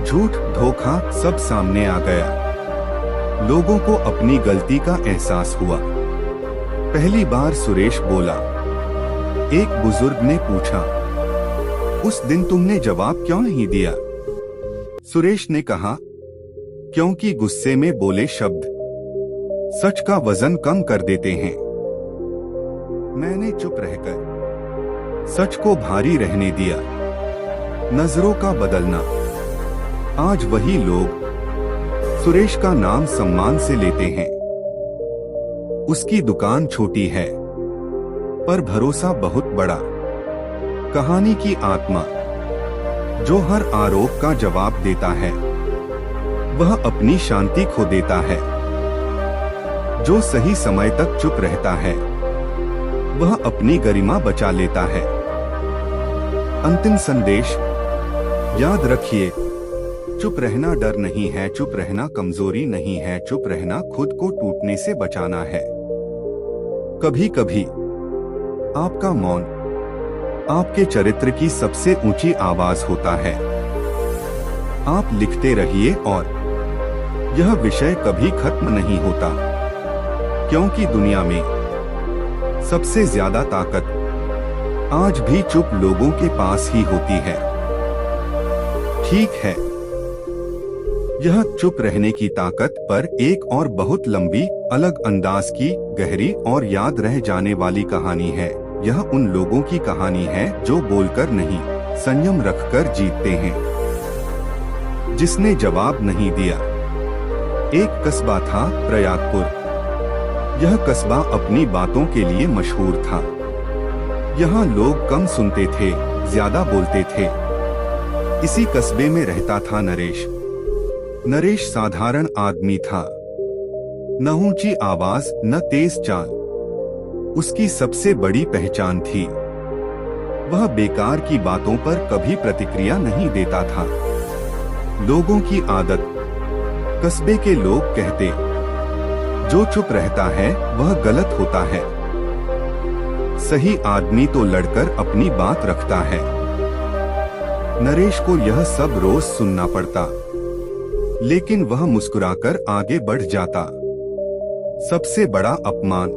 झूठ, धोखा सब सामने आ गया। लोगों को अपनी गलती का एहसास हुआ। पहली बार सुरेश बोला। एक बुजुर्ग ने पूछा, उस दिन तुमने जवाब क्यों नहीं दिया? सुरेश ने कहा, क्योंकि गुस्से में बोले शब्द सच का वजन कम कर देते हैं। मैंने चुप रहकर सच को भारी रहने दिया। नजरों का बदलना। आज वही लोग सुरेश का नाम सम्मान से लेते हैं। उसकी दुकान छोटी है, पर भरोसा बहुत बड़ा। कहानी की आत्मा। जो हर आरोप का जवाब देता है, वह अपनी शांति खो देता है। जो सही समय तक चुप रहता है, वह अपनी गरिमा बचा लेता है। अंतिम संदेश। याद रखिए, चुप रहना डर नहीं है, चुप रहना कमजोरी नहीं है, चुप रहना खुद को टूटने से बचाना है। कभी कभी आपका मौन आपके चरित्र की सबसे ऊंची आवाज होता है। आप लिखते रहिए और यह विषय कभी खत्म नहीं होता, क्योंकि दुनिया में सबसे ज्यादा ताकत आज भी चुप लोगों के पास ही होती है। ठीक है, यह चुप रहने की ताकत पर एक और बहुत लंबी, अलग अंदाज की, गहरी और याद रह जाने वाली कहानी है। यह उन लोगों की कहानी है जो बोलकर नहीं, संयम रखकर जीतते हैं। जिसने जवाब नहीं दिया। एक कस्बा था, प्रयागपुर। यह कस्बा अपनी बातों के लिए मशहूर था। यहाँ लोग कम सुनते थे, ज्यादा बोलते थे। इसी कस्बे में रहता था नरेश। नरेश साधारण आदमी था। न ऊंची आवाज, न तेज चाल। उसकी सबसे बड़ी पहचान थी, वह बेकार की बातों पर कभी प्रतिक्रिया नहीं देता था। लोगों की आदत। कस्बे के लोग कहते, जो चुप रहता है वह गलत होता है। सही आदमी तो लड़कर अपनी बात रखता है। नरेश को यह सब रोज सुनना पड़ता, लेकिन वह मुस्कुराकर आगे बढ़ जाता। सबसे बड़ा अपमान।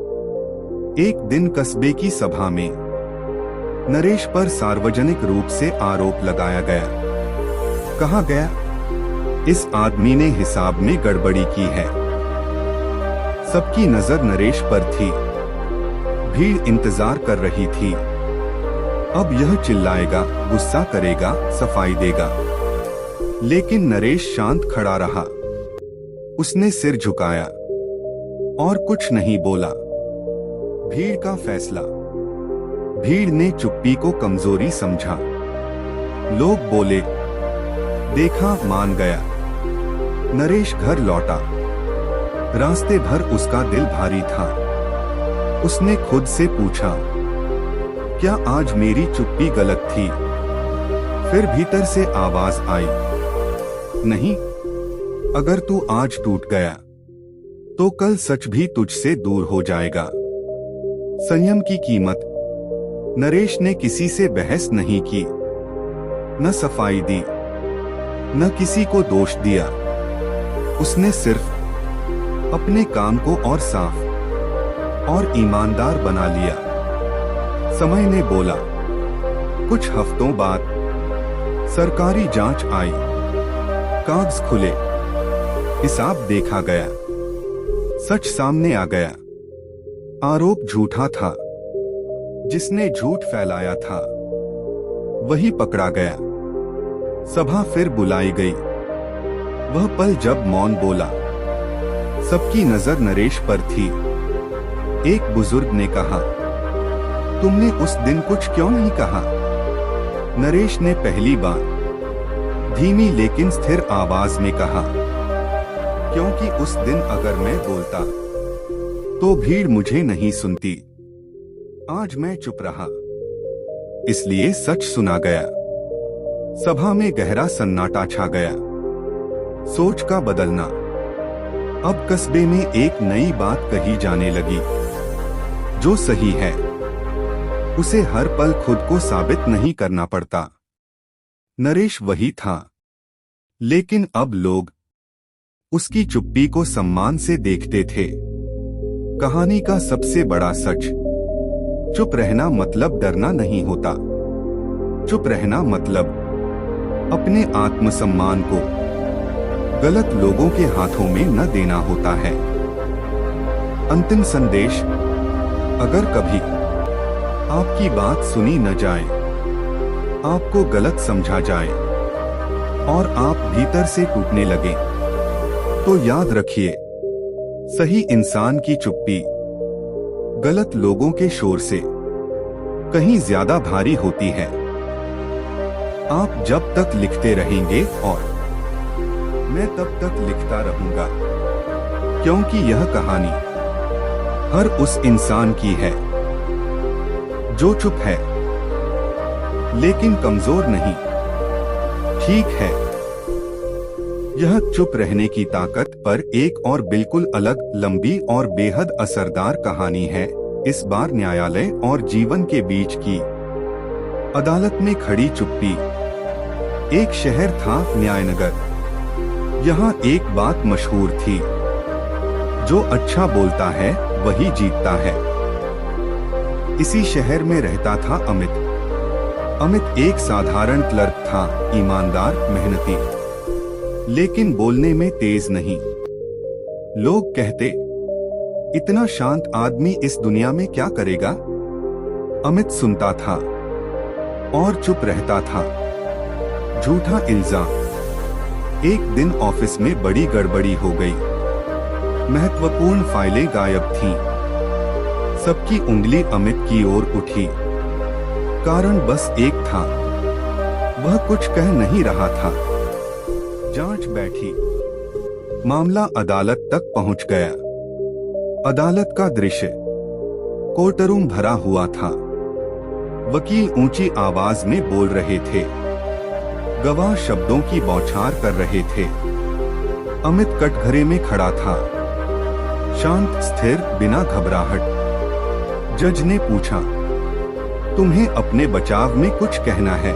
एक दिन कस्बे की सभा में नरेश पर सार्वजनिक रूप से आरोप लगाया गया। कहा गया, इस आदमी ने हिसाब में गड़बड़ी की है। सबकी नजर नरेश पर थी। भीड़ इंतजार कर रही थी। अब यह चिल्लाएगा, गुस्सा करेगा, सफाई देगा। लेकिन नरेश शांत खड़ा रहा। उसने सिर झुकाया और कुछ नहीं बोला। भीड़ का फैसला। भीड़ ने चुप्पी को कमजोरी समझा। लोग बोले, देखा, मान गया। नरेश घर लौटा। रास्ते भर उसका दिल भारी था। उसने खुद से पूछा, क्या आज मेरी चुप्पी गलत थी? फिर भीतर से आवाज आई, नहीं, अगर तू आज टूट गया तो कल सच भी तुझसे दूर हो जाएगा। संयम की कीमत। नरेश ने किसी से बहस नहीं की, न सफाई दी, न किसी को दोष दिया। उसने सिर्फ अपने काम को और साफ और ईमानदार बना लिया। समय ने बोला। कुछ हफ्तों बाद सरकारी जांच आई। कागज खुले, हिसाब देखा गया, सच सामने आ गया। आरोप झूठा था। जिसने झूठ फैलाया था वही पकड़ा गया। सभा फिर बुलाई गई। वह पल जब मौन बोला। सबकी नजर नरेश पर थी। एक बुजुर्ग ने कहा, तुमने उस दिन कुछ क्यों नहीं कहा? नरेश ने पहली बार धीमी लेकिन स्थिर आवाज में कहा, क्योंकि उस दिन अगर मैं बोलता तो भीड़ मुझे नहीं सुनती। आज मैं चुप रहा, इसलिए सच सुना गया। सभा में गहरा सन्नाटा छा गया। सोच का बदलना। अब कस्बे में एक नई बात कही जाने लगी। जो सही है उसे हर पल खुद को साबित नहीं करना पड़ता। नरेश वही था, लेकिन अब लोग उसकी चुप्पी को सम्मान से देखते थे। कहानी का सबसे बड़ा सच। चुप रहना मतलब डरना नहीं होता। चुप रहना मतलब अपने आत्मसम्मान को गलत लोगों के हाथों में न देना होता है। अंतिम संदेश। अगर कभी आपकी बात सुनी न जाए, आपको गलत समझा जाए और आप भीतर से टूटने लगे, तो याद रखिए, सही इंसान की चुप्पी गलत लोगों के शोर से कहीं ज्यादा भारी होती है। आप जब तक लिखते रहेंगे और मैं तब तक लिखता रहूंगा, क्योंकि यह कहानी हर उस इंसान की है जो चुप है लेकिन कमजोर नहीं। ठीक है, यह चुप रहने की ताकत पर एक और बिल्कुल अलग, लंबी और बेहद असरदार कहानी है। इस बार न्यायालय और जीवन के बीच की अदालत में खड़ी चुप्पी। एक शहर था न्यायनगर। यहाँ एक बात मशहूर थी, जो अच्छा बोलता है वही जीतता है। इसी शहर में रहता था अमित। अमित एक साधारण क्लर्क था, ईमानदार, मेहनती, लेकिन बोलने में तेज नहीं। लोग कहते, इतना शांत आदमी इस दुनिया में क्या करेगा? अमित सुनता था और चुप रहता था। झूठा इल्जाम। एक दिन ऑफिस में बड़ी गड़बड़ी हो गई। महत्वपूर्ण फाइलें गायब थीं। सबकी उंगली अमित की ओर उठी। कारण बस एक था, वह कुछ कह नहीं रहा था। जांच बैठी। मामला अदालत तक पहुंच गया। अदालत का दृश्य। कोर्टरूम भरा हुआ था। वकील ऊंची आवाज में बोल रहे थे। गवाह शब्दों की बौछार कर रहे थे। अमित कटघरे में खड़ा था, शांत, स्थिर, बिना घबराहट। जज ने पूछा, तुम्हें अपने बचाव में कुछ कहना है।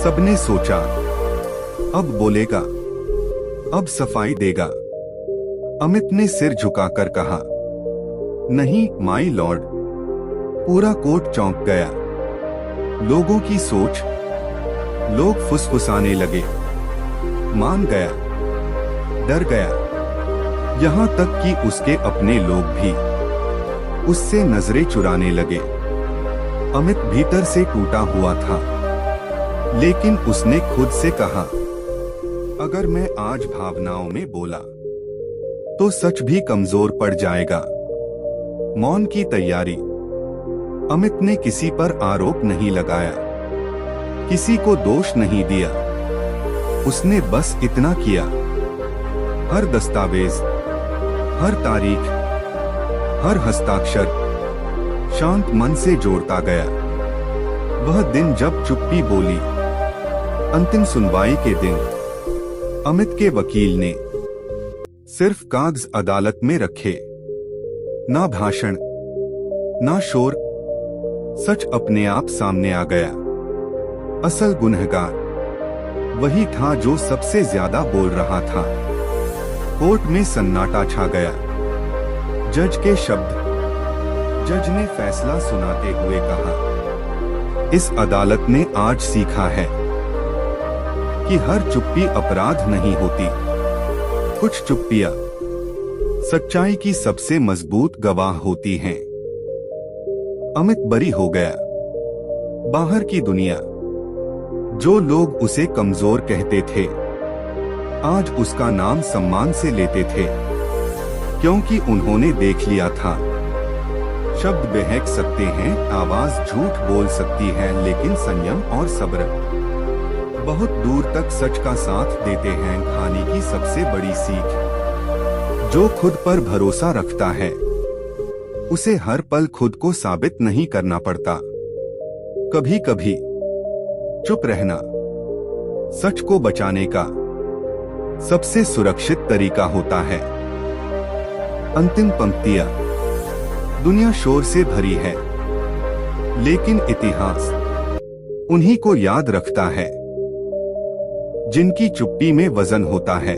सबने सोचा, अब बोलेगा, अब सफाई देगा। अमित ने सिर झुकाकर कहा, नहीं माय लॉर्ड। पूरा कोर्ट चौंक गया। लोगों की सोच, लोग फुसफुसाने लगे। मान गया, डर गया। यहाँ तक कि उसके अपने लोग भी उससे नजरें चुराने लगे। अमित भीतर से टूटा हुआ था, लेकिन उसने खुद से कहा, अगर मैं आज भावनाओं में बोला तो सच भी कमजोर पड़ जाएगा। मौन की तैयारी। अमित ने किसी पर आरोप नहीं लगाया, किसी को दोष नहीं दिया। उसने बस इतना किया, हर दस्तावेज, हर तारीख, हर हस्ताक्षर शांत मन से जोड़ता गया। वह दिन जब चुप्पी बोली, अंतिम सुनवाई के दिन, अमित के वकील ने सिर्फ कागज अदालत में रखे। ना भाषण, ना शोर, सच अपने आप सामने आ गया। असल गुनहगार वही था जो सबसे ज्यादा बोल रहा था। कोर्ट में सन्नाटा छा गया। जज के शब्द। जज ने फैसला सुनाते हुए कहा, इस अदालत ने आज सीखा है कि हर चुप्पी अपराध नहीं होती। कुछ चुप्पियां सच्चाई की सबसे मजबूत गवाह होती हैं। अमित बरी हो गया। बाहर की दुनिया, जो लोग उसे कमजोर कहते थे, आज उसका नाम सम्मान से लेते थे, क्योंकि उन्होंने देख लिया था। शब्द बहक सकते हैं, आवाज झूठ बोल सकती है, लेकिन संयम और सब्र बहुत दूर तक सच का साथ देते हैं। कहानी की सबसे बड़ी सीख, जो खुद पर भरोसा रखता है उसे हर पल खुद को साबित नहीं करना पड़ता। कभी कभी चुप रहना सच को बचाने का सबसे सुरक्षित तरीका होता है। अंतिम पंक्तियां। दुनिया शोर से भरी है, लेकिन इतिहास उन्हीं को याद रखता है जिनकी चुप्पी में वजन होता है।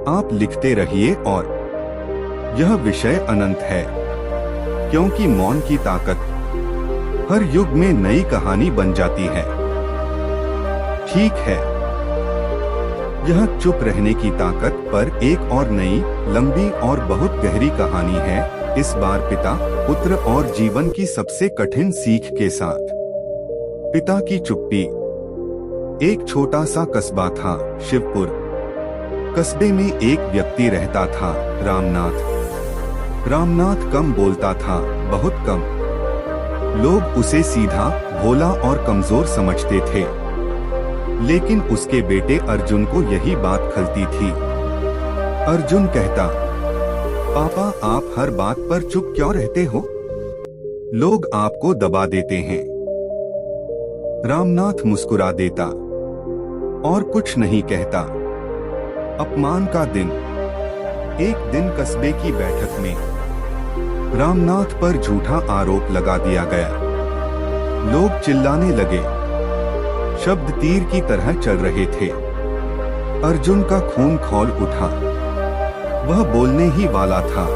आप लिखते रहिए, और यह विषय अनंत है, क्योंकि मौन की ताकत हर युग में नई कहानी बन जाती है। ठीक है, यह चुप रहने की ताकत पर एक और नई, लंबी और बहुत गहरी कहानी है। इस बार पिता, पुत्र और जीवन की सबसे कठिन सीख के साथ। पिता की चुप्पी। एक छोटा सा कस्बा था, शिवपुर। कस्बे में एक व्यक्ति रहता था, रामनाथ। रामनाथ कम बोलता था, बहुत कम। लोग उसे सीधा, भोला और कमजोर समझते थे, लेकिन उसके बेटे अर्जुन को यही बात खलती थी। अर्जुन कहता, पापा आप हर बात पर चुप क्यों रहते हो? लोग आपको दबा देते हैं। रामनाथ मुस्कुरा देता और कुछ नहीं कहता। अपमान का दिन। एक दिन कस्बे की बैठक में रामनाथ पर झूठा आरोप लगा दिया गया। लोग चिल्लाने लगे, शब्द तीर की तरह चल रहे थे। अर्जुन का खून खौल उठा। वह बोलने ही वाला था,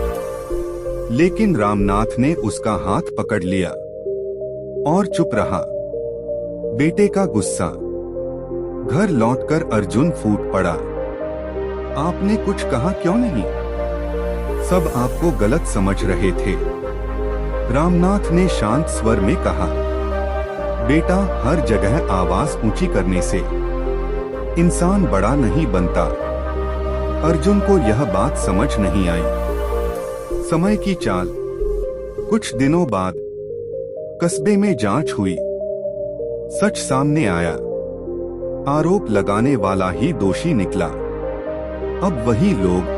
लेकिन रामनाथ ने उसका हाथ पकड़ लिया और चुप रहा। बेटे का गुस्सा। घर लौटकर अर्जुन फूट पड़ा। आपने कुछ कहा क्यों नहीं? सब आपको गलत समझ रहे थे। रामनाथ ने शांत स्वर में कहा, बेटा हर जगह आवाज ऊंची करने से इंसान बड़ा नहीं बनता। अर्जुन को यह बात समझ नहीं आई। समय की चाल। कुछ दिनों बाद कस्बे में जांच हुई। सच सामने आया। आरोप लगाने वाला ही दोषी निकला। अब वही लोग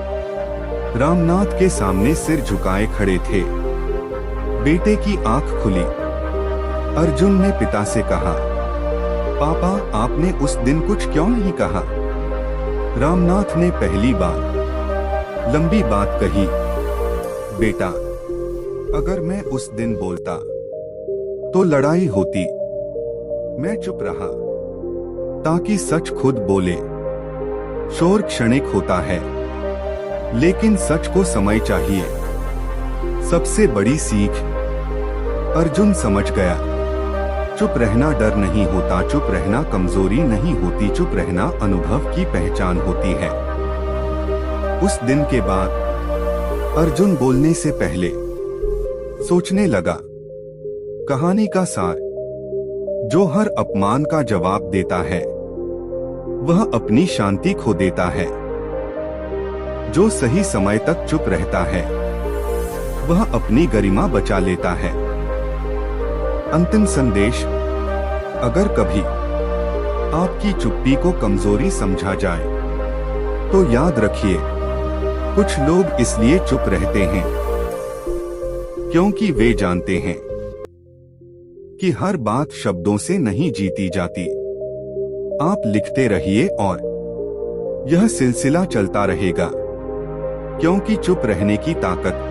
रामनाथ के सामने सिर झुकाए खड़े थे। बेटे की आंख खुली। अर्जुन ने पिता से कहा, पापा आपने उस दिन कुछ क्यों नहीं कहा? रामनाथ ने पहली बार लंबी बात कही, बेटा अगर मैं उस दिन बोलता तो लड़ाई होती। मैं चुप रहा ताकि सच खुद बोले। शोर क्षणिक होता है, लेकिन सच को समय चाहिए। सबसे बड़ी सीख अर्जुन समझ गया। चुप रहना डर नहीं होता, चुप रहना कमजोरी नहीं होती, चुप रहना अनुभव की पहचान होती है। उस दिन के बाद अर्जुन बोलने से पहले सोचने लगा। कहानी का सार, जो हर अपमान का जवाब देता है वह अपनी शांति खो देता है। जो सही समय तक चुप रहता है वह अपनी गरिमा बचा लेता है। अंतिम संदेश, अगर कभी आपकी चुप्पी को कमजोरी समझा जाए तो याद रखिए, कुछ लोग इसलिए चुप रहते हैं क्योंकि वे जानते हैं कि हर बात शब्दों से नहीं जीती जाती। आप लिखते रहिए और यह सिलसिला चलता रहेगा, क्योंकि चुप रहने की ताकत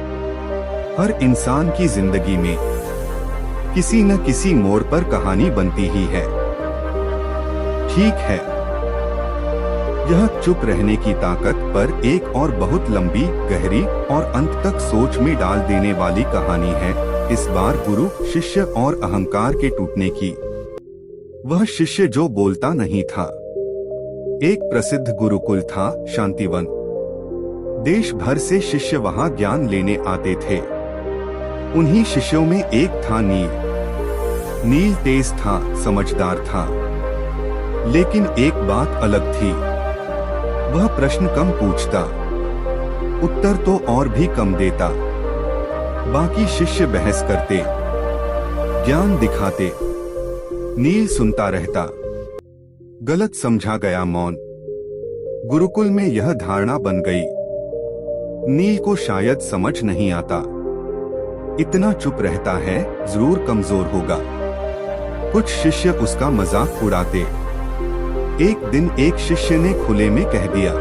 हर इंसान की जिंदगी में किसी न किसी मोड़ पर कहानी बनती ही है। ठीक है, यह चुप रहने की ताकत पर एक और बहुत लंबी, गहरी और अंत तक सोच में डाल देने वाली कहानी है। इस बार गुरु, शिष्य और अहंकार के टूटने की। वह शिष्य जो बोलता नहीं था। एक प्रसिद्ध गुरुकुल था, शांतिवन। देश भर से शिष्य वहां ज्ञान लेने आते थे। उन्हीं शिष्यों में एक था नील। नील तेज था, समझदार था, लेकिन एक बात अलग थी। वह प्रश्न कम पूछता, उत्तर तो और भी कम देता। बाकी शिष्य बहस करते, ज्ञान दिखाते, नील सुनता रहता। गलत समझा गया मौन। गुरुकुल में यह धारणा बन गई, नील को शायद समझ नहीं आता, इतना चुप रहता है, जरूर कमजोर होगा। कुछ शिष्य उसका मजाक उड़ाते। एक दिन एक शिष्य ने खुले में कह दिया,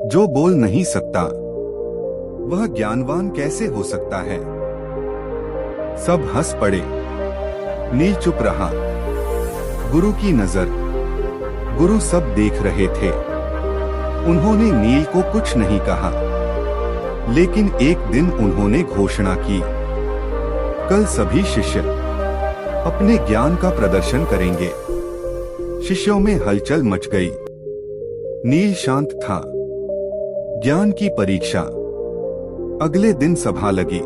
जो बोल नहीं सकता वह ज्ञानवान कैसे हो सकता है। सब हंस पड़े। नील चुप रहा। गुरु की नजर, गुरु सब देख रहे थे। उन्होंने नील को कुछ नहीं कहा, लेकिन एक दिन उन्होंने घोषणा की, कल सभी शिष्य अपने ज्ञान का प्रदर्शन करेंगे। शिष्यों में हलचल मच गई। नील शांत था। ज्ञान की परीक्षा। अगले दिन सभा लगी।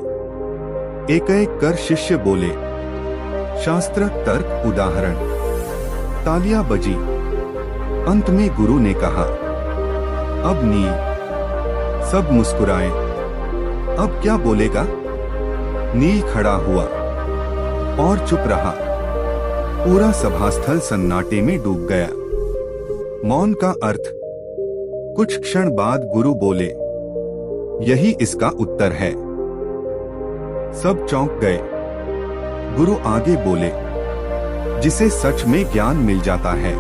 एक एक कर शिष्य बोले, शास्त्र, तर्क, उदाहरण। तालियां बजी। अंत में गुरु ने कहा, अब नील। सब मुस्कुराए। अब क्या बोलेगा? नील खड़ा हुआ और चुप रहा। पूरा सभास्थल सन्नाटे में डूब गया। मौन का अर्थ। कुछ क्षण बाद गुरु बोले, यही इसका उत्तर है। सब चौंक गए। गुरु आगे बोले, जिसे सच में ज्ञान मिल जाता है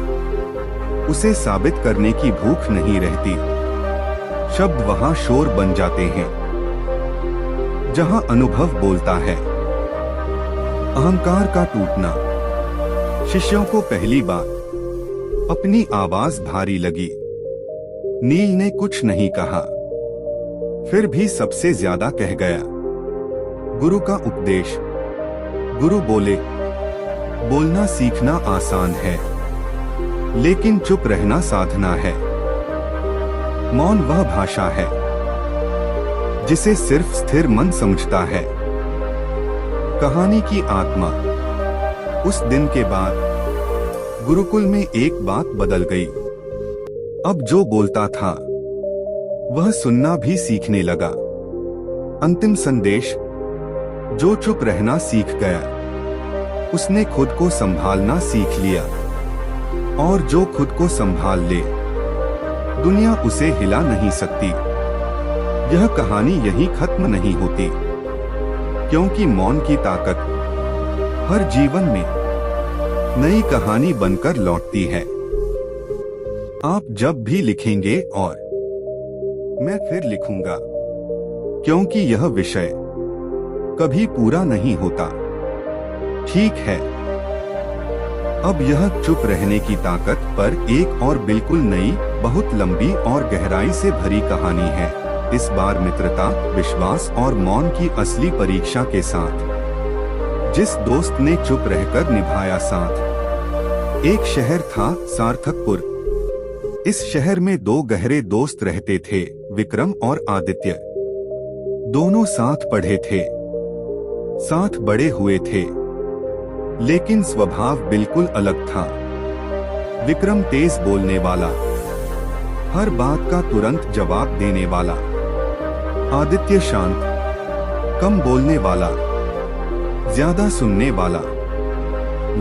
उसे साबित करने की भूख नहीं रहती। शब्द वहां शोर बन जाते हैं जहां अनुभव बोलता है। अहंकार का टूटना। शिष्यों को पहली बार अपनी आवाज भारी लगी। नील ने कुछ नहीं कहा, फिर भी सबसे ज्यादा कह गया। गुरु का उपदेश। गुरु बोले, बोलना सीखना आसान है, लेकिन चुप रहना साधना है। मौन वह भाषा है जिसे सिर्फ स्थिर मन समझता है। कहानी की आत्मा। उस दिन के बाद गुरुकुल में एक बात बदल गई। अब जो बोलता था वह सुनना भी सीखने लगा। अंतिम संदेश, जो चुप रहना सीख गया उसने खुद को संभालना सीख लिया, और जो खुद को संभाल ले दुनिया उसे हिला नहीं सकती। यह कहानी यहीं खत्म नहीं होती, क्योंकि मौन की ताकत हर जीवन में नई कहानी बनकर लौटती है। आप जब भी लिखेंगे और मैं फिर लिखूंगा, क्योंकि यह विषय कभी पूरा नहीं होता। ठीक है। अब यह चुप रहने की ताकत पर एक और बिल्कुल नई, बहुत लंबी और गहराई से भरी कहानी है। इस बार मित्रता, विश्वास और मौन की असली परीक्षा के साथ। जिस दोस्त ने चुप रहकर निभाया साथ। एक शहर था, सार्थकपुर। इस शहर में दो गहरे दोस्त रहते थे, विक्रम और आदित्य। दोनों साथ पढ़े थे, साथ बड़े हुए थे, लेकिन स्वभाव बिल्कुल अलग था। विक्रम तेज बोलने वाला, हर बात का तुरंत जवाब देने वाला। आदित्य शांत, कम बोलने वाला, ज्यादा सुनने वाला।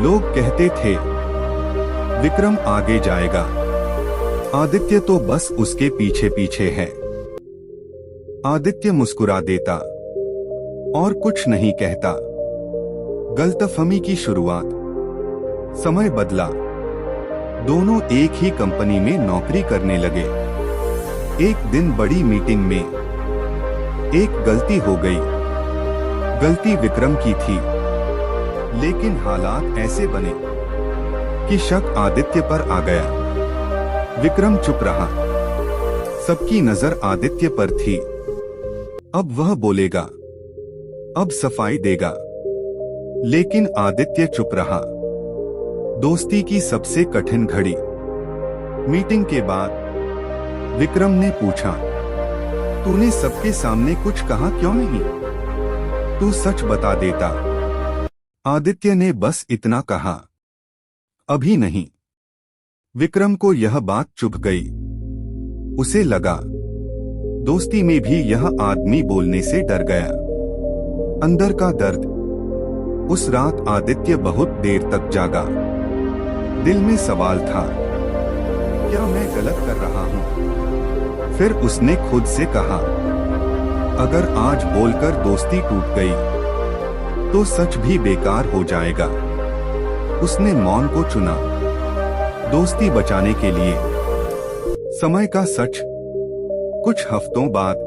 लोग कहते थे, विक्रम आगे जाएगा, आदित्य तो बस उसके पीछे पीछे है। आदित्य मुस्कुरा देता और कुछ नहीं कहता। गलतफहमी की शुरुआत। समय बदला, दोनों एक ही कंपनी में नौकरी करने लगे। एक दिन बड़ी मीटिंग में एक गलती हो गई। गलती विक्रम की थी, लेकिन हालात ऐसे बने कि शक आदित्य पर आ गया। विक्रम चुप रहा, सबकी नजर आदित्य पर थी। अब वह बोलेगा, अब सफाई देगा, लेकिन आदित्य चुप रहा। दोस्ती की सबसे कठिन घड़ी। मीटिंग के बाद विक्रम ने पूछा, तूने सबके सामने कुछ कहा क्यों नहीं? तू सच बता देता। आदित्य ने बस इतना कहा, अभी नहीं। विक्रम को यह बात चुभ गई। उसे लगा, दोस्ती में भी यह आदमी बोलने से डर गया। अंदर का दर्द। उस रात आदित्य बहुत देर तक जागा। दिल में सवाल था, क्या मैं गलत कर रहा हूं? फिर उसने खुद से कहा, अगर आज बोलकर दोस्ती टूट गई तो सच भी बेकार हो जाएगा। उसने मौन को चुना, दोस्ती बचाने के लिए। समय का सच। कुछ हफ्तों बाद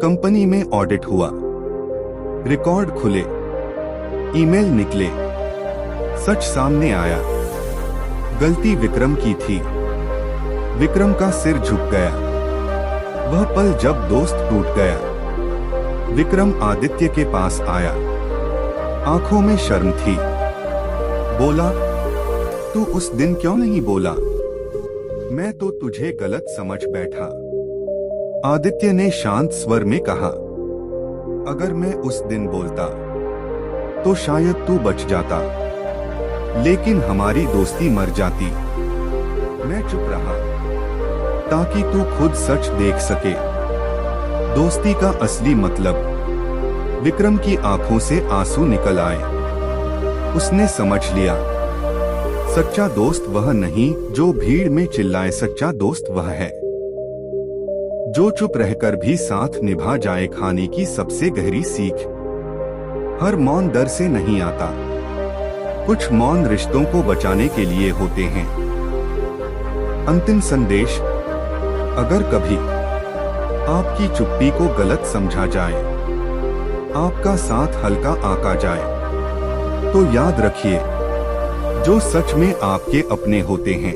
कंपनी में ऑडिट हुआ। रिकॉर्ड खुले, ईमेल निकले, सच सामने आया। गलती विक्रम की थी। विक्रम का सिर झुक गया। वह पल जब दोस्त टूट गया। विक्रम आदित्य के पास आया। आंखों में शर्म थी। बोला, तू उस दिन क्यों नहीं बोला? मैं तो तुझे गलत समझ बैठा। आदित्य ने शांत स्वर में कहा, अगर मैं उस दिन बोलता तो शायद तू बच जाता, लेकिन हमारी दोस्ती मर जाती। मैं चुप रहा ताकि तू खुद सच देख सके। दोस्ती का असली मतलब। विक्रम की आंखों से आंसू निकल आए। उसने समझ लिया, सच्चा दोस्त वह नहीं जो भीड़ में चिल्लाए, सच्चा दोस्त वह है जो चुप रहकर भी साथ निभा जाए। खाने की सबसे गहरी सीख। हर मौन डर से नहीं आता, कुछ मौन रिश्तों को बचाने के लिए होते हैं। अंतिम संदेश। अगर कभी आपकी चुप्पी को गलत समझा जाए, आपका साथ हल्का आंका जाए, तो याद रखिए, जो सच में आपके अपने होते हैं,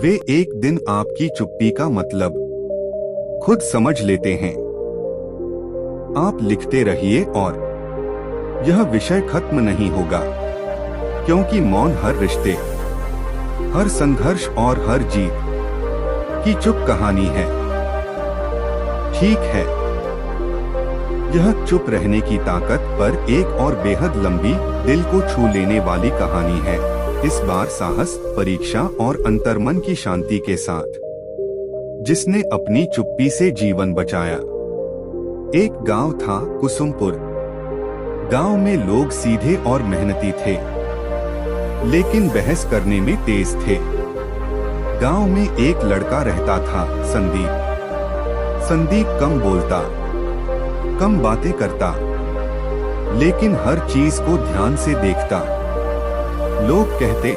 वे एक दिन आपकी चुप्पी का मतलब खुद समझ लेते हैं। आप लिखते रहिए और यह विषय खत्म नहीं होगा, क्योंकि मौन हर रिश्ते, हर संघर्ष और हर जीत की चुप कहानी है। ठीक है, यह चुप रहने की ताकत पर एक और बेहद लंबी, दिल को छू लेने वाली कहानी है। इस बार साहस, परीक्षा और अंतर्मन की शांति के साथ। जिसने अपनी चुप्पी से जीवन बचाया। एक गांव था, कुसुमपुर। गांव में लोग सीधे और मेहनती थे, लेकिन बहस करने में तेज थे। गांव में एक लड़का रहता था, संदीप। संदीप कम बोलता, कम बातें करता, लेकिन हर चीज को ध्यान से देखता। लोग कहते,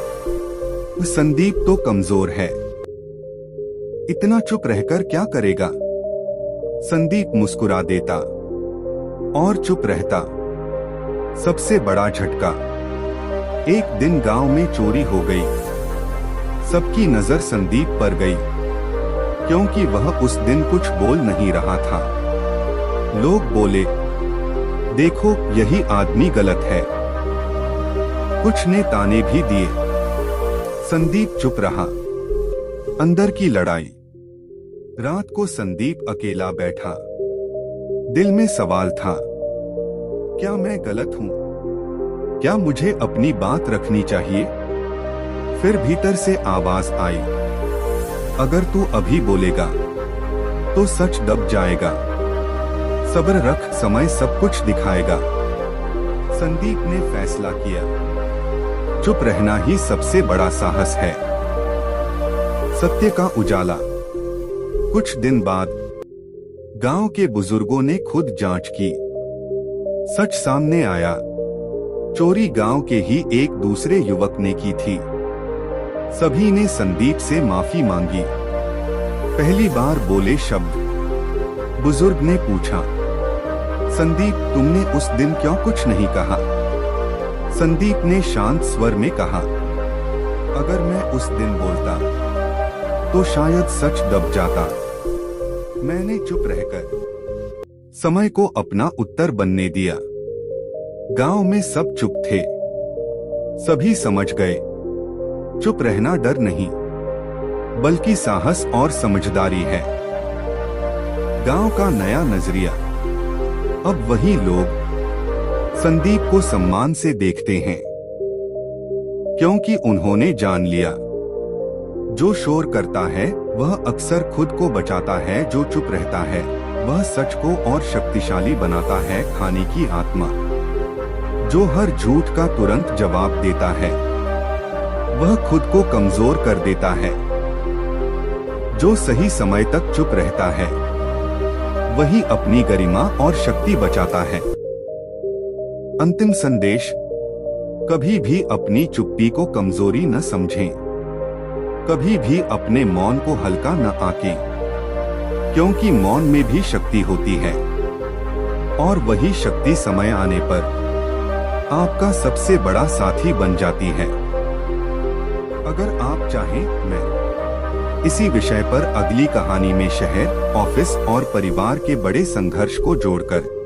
संदीप तो कमजोर है, इतना चुप रहकर क्या करेगा? संदीप मुस्कुरा देता और चुप रहता। सबसे बड़ा झटका। एक दिन गांव में चोरी हो गई। सबकी नजर संदीप पर गई, क्योंकि वह उस दिन कुछ बोल नहीं रहा था। लोग बोले, देखो यही आदमी गलत है। कुछ ने ताने भी दिए। संदीप चुप रहा। अंदर की लड़ाई। रात को संदीप अकेला बैठा। दिल में सवाल था, क्या मैं गलत हूं? क्या मुझे अपनी बात रखनी चाहिए? फिर भीतर से आवाज आई, अगर तू अभी बोलेगा तो सच दब जाएगा। सब्र रख, समय सब कुछ दिखाएगा। संदीप ने फैसला किया, चुप रहना ही सबसे बड़ा साहस है। सत्य का उजाला। कुछ दिन बाद गांव के बुजुर्गों ने खुद जांच की। सच सामने आया, चोरी गांव के ही एक दूसरे युवक ने की थी। सभी ने संदीप से माफी मांगी। पहली बार बोले शब्द। बुजुर्ग ने पूछा, संदीप तुमने उस दिन क्यों कुछ नहीं कहा? संदीप ने शांत स्वर में कहा, अगर मैं उस दिन बोलता तो शायद सच दब जाता। मैंने चुप रहकर समय को अपना उत्तर बनने दिया। गांव में सब चुप थे। सभी समझ गए, चुप रहना डर नहीं, बल्कि साहस और समझदारी है। गांव का नया नजरिया। अब वही लोग संदीप को सम्मान से देखते हैं, क्योंकि उन्होंने जान लिया, जो शोर करता है वह अक्सर खुद को बचाता है, जो चुप रहता है वह सच को और शक्तिशाली बनाता है। खाने की आत्मा। जो हर झूठ का तुरंत जवाब देता है वह खुद को कमजोर कर देता है। जो सही समय तक चुप रहता है वही अपनी गरिमा और शक्ति बचाता है। अंतिम संदेश, कभी भी अपनी चुप्पी को कमजोरी न समझें। कभी भी अपने मौन को हल्का न आंकें, क्योंकि मौन में भी शक्ति होती है, और वही शक्ति समय आने पर आपका सबसे बड़ा साथी बन जाती है। अगर आप चाहें, मैं इसी विषय पर अगली कहानी में शहर, ऑफिस और परिवार के बड़े संघर्ष को जोड़कर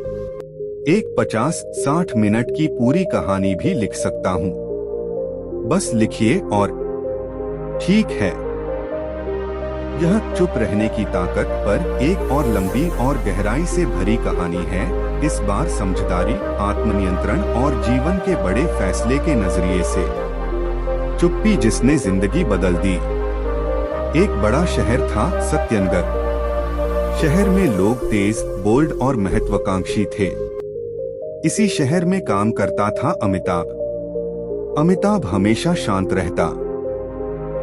एक 50-60 मिनट की पूरी कहानी भी लिख सकता हूँ। बस लिखिए और ठीक है। यह चुप रहने की ताकत पर एक और लंबी और गहराई से भरी कहानी है। इस बार समझदारी, आत्मनियंत्रण और जीवन के बड़े फैसले के नजरिए से। चुप्पी जिसने जिंदगी बदल दी। एक बड़ा शहर था, सत्यनगर। शहर में लोग तेज, बोल्ड और महत्वाकांक्षी थे। इसी शहर में काम करता था अमिताभ। अमिताभ हमेशा शांत रहता,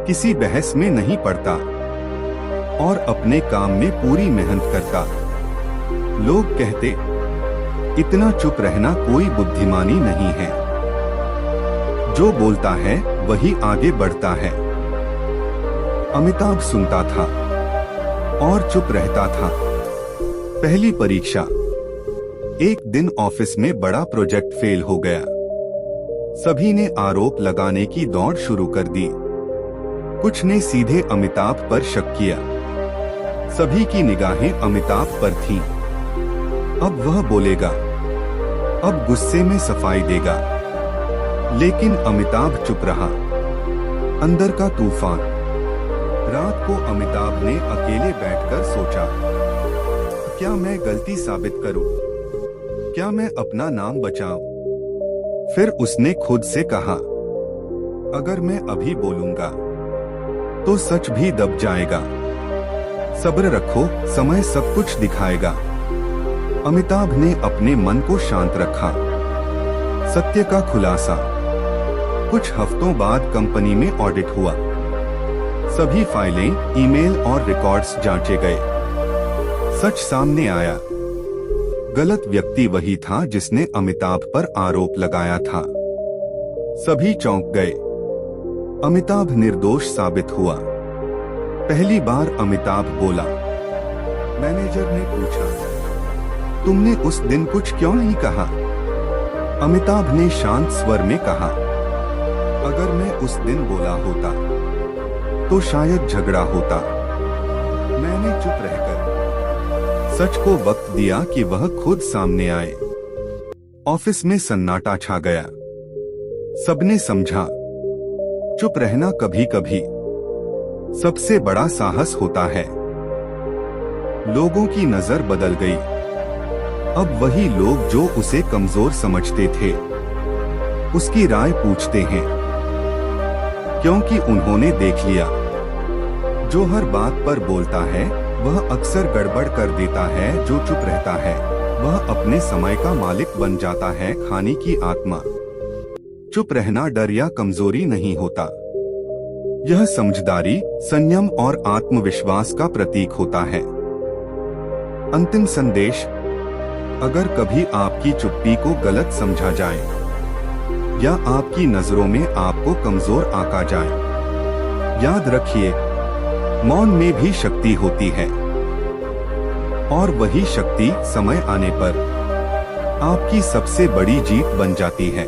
किसी बहस में नहीं पड़ता और अपने काम में पूरी मेहनत करता। लोग कहते, इतना चुप रहना कोई बुद्धिमानी नहीं है। जो बोलता है वही आगे बढ़ता है। अमिताभ सुनता था और चुप रहता था। पहली परीक्षा। एक दिन ऑफिस में बड़ा प्रोजेक्ट फेल हो गया। सभी ने आरोप लगाने की दौड़ शुरू कर दी। कुछ ने सीधे अमिताभ पर शक किया। सभी की निगाहें अमिताभ पर थीं। अब वह बोलेगा, अब गुस्से में सफाई देगा। लेकिन अमिताभ चुप रहा। अंदर का तूफान। रात को अमिताभ ने अकेले बैठकर सोचा, क्या मैं गलती साबित करूं? क्या मैं अपना नाम बचाऊं? फिर उसने खुद से कहा, अगर मैं अभी बोलूंगा तो सच भी दब जाएगा। सब्र रखो, समय सब कुछ दिखाएगा। अमिताभ ने अपने मन को शांत रखा। सत्य का खुलासा। कुछ हफ्तों बाद कंपनी में ऑडिट हुआ। सभी फाइलें, ईमेल और रिकॉर्ड्स जांचे गए। सच सामने आया। गलत व्यक्ति वही था जिसने अमिताभ पर आरोप लगाया था। सभी चौंक गए। अमिताभ निर्दोष साबित हुआ। पहली बार अमिताभ बोला। मैनेजर ने पूछा, तुमने उस दिन कुछ क्यों नहीं कहा? अमिताभ ने शांत स्वर में कहा, अगर मैं उस दिन बोला होता तो शायद झगड़ा होता। मैंने चुप रहकर सच को वक्त दिया कि वह खुद सामने आए। ऑफिस में सन्नाटा छा गया। सबने समझा, चुप रहना कभी कभी सबसे बड़ा साहस होता है। लोगों की नजर बदल गई। अब वही लोग जो उसे कमजोर समझते थे, उसकी राय पूछते हैं, क्योंकि उन्होंने देख लिया, जो हर बात पर बोलता है वह अक्सर गड़बड़ कर देता है। जो चुप रहता है वह अपने समय का मालिक बन जाता है। खाने की आत्मा। चुप रहना डर या कमजोरी नहीं होता, यह समझदारी, संयम और आत्मविश्वास का प्रतीक होता है। अंतिम संदेश, अगर कभी आपकी चुप्पी को गलत समझा जाए या आपकी नजरों में आपको कमजोर आंका जाए, याद रखिए, मौन में भी शक्ति होती है, और वही शक्ति समय आने पर आपकी सबसे बड़ी जीत बन जाती है।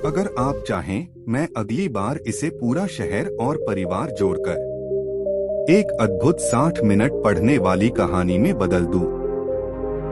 अगर आप चाहें, मैं अगली बार इसे पूरा शहर और परिवार जोड़कर एक अद्भुत 60 मिनट पढ़ने वाली कहानी में बदल दूं।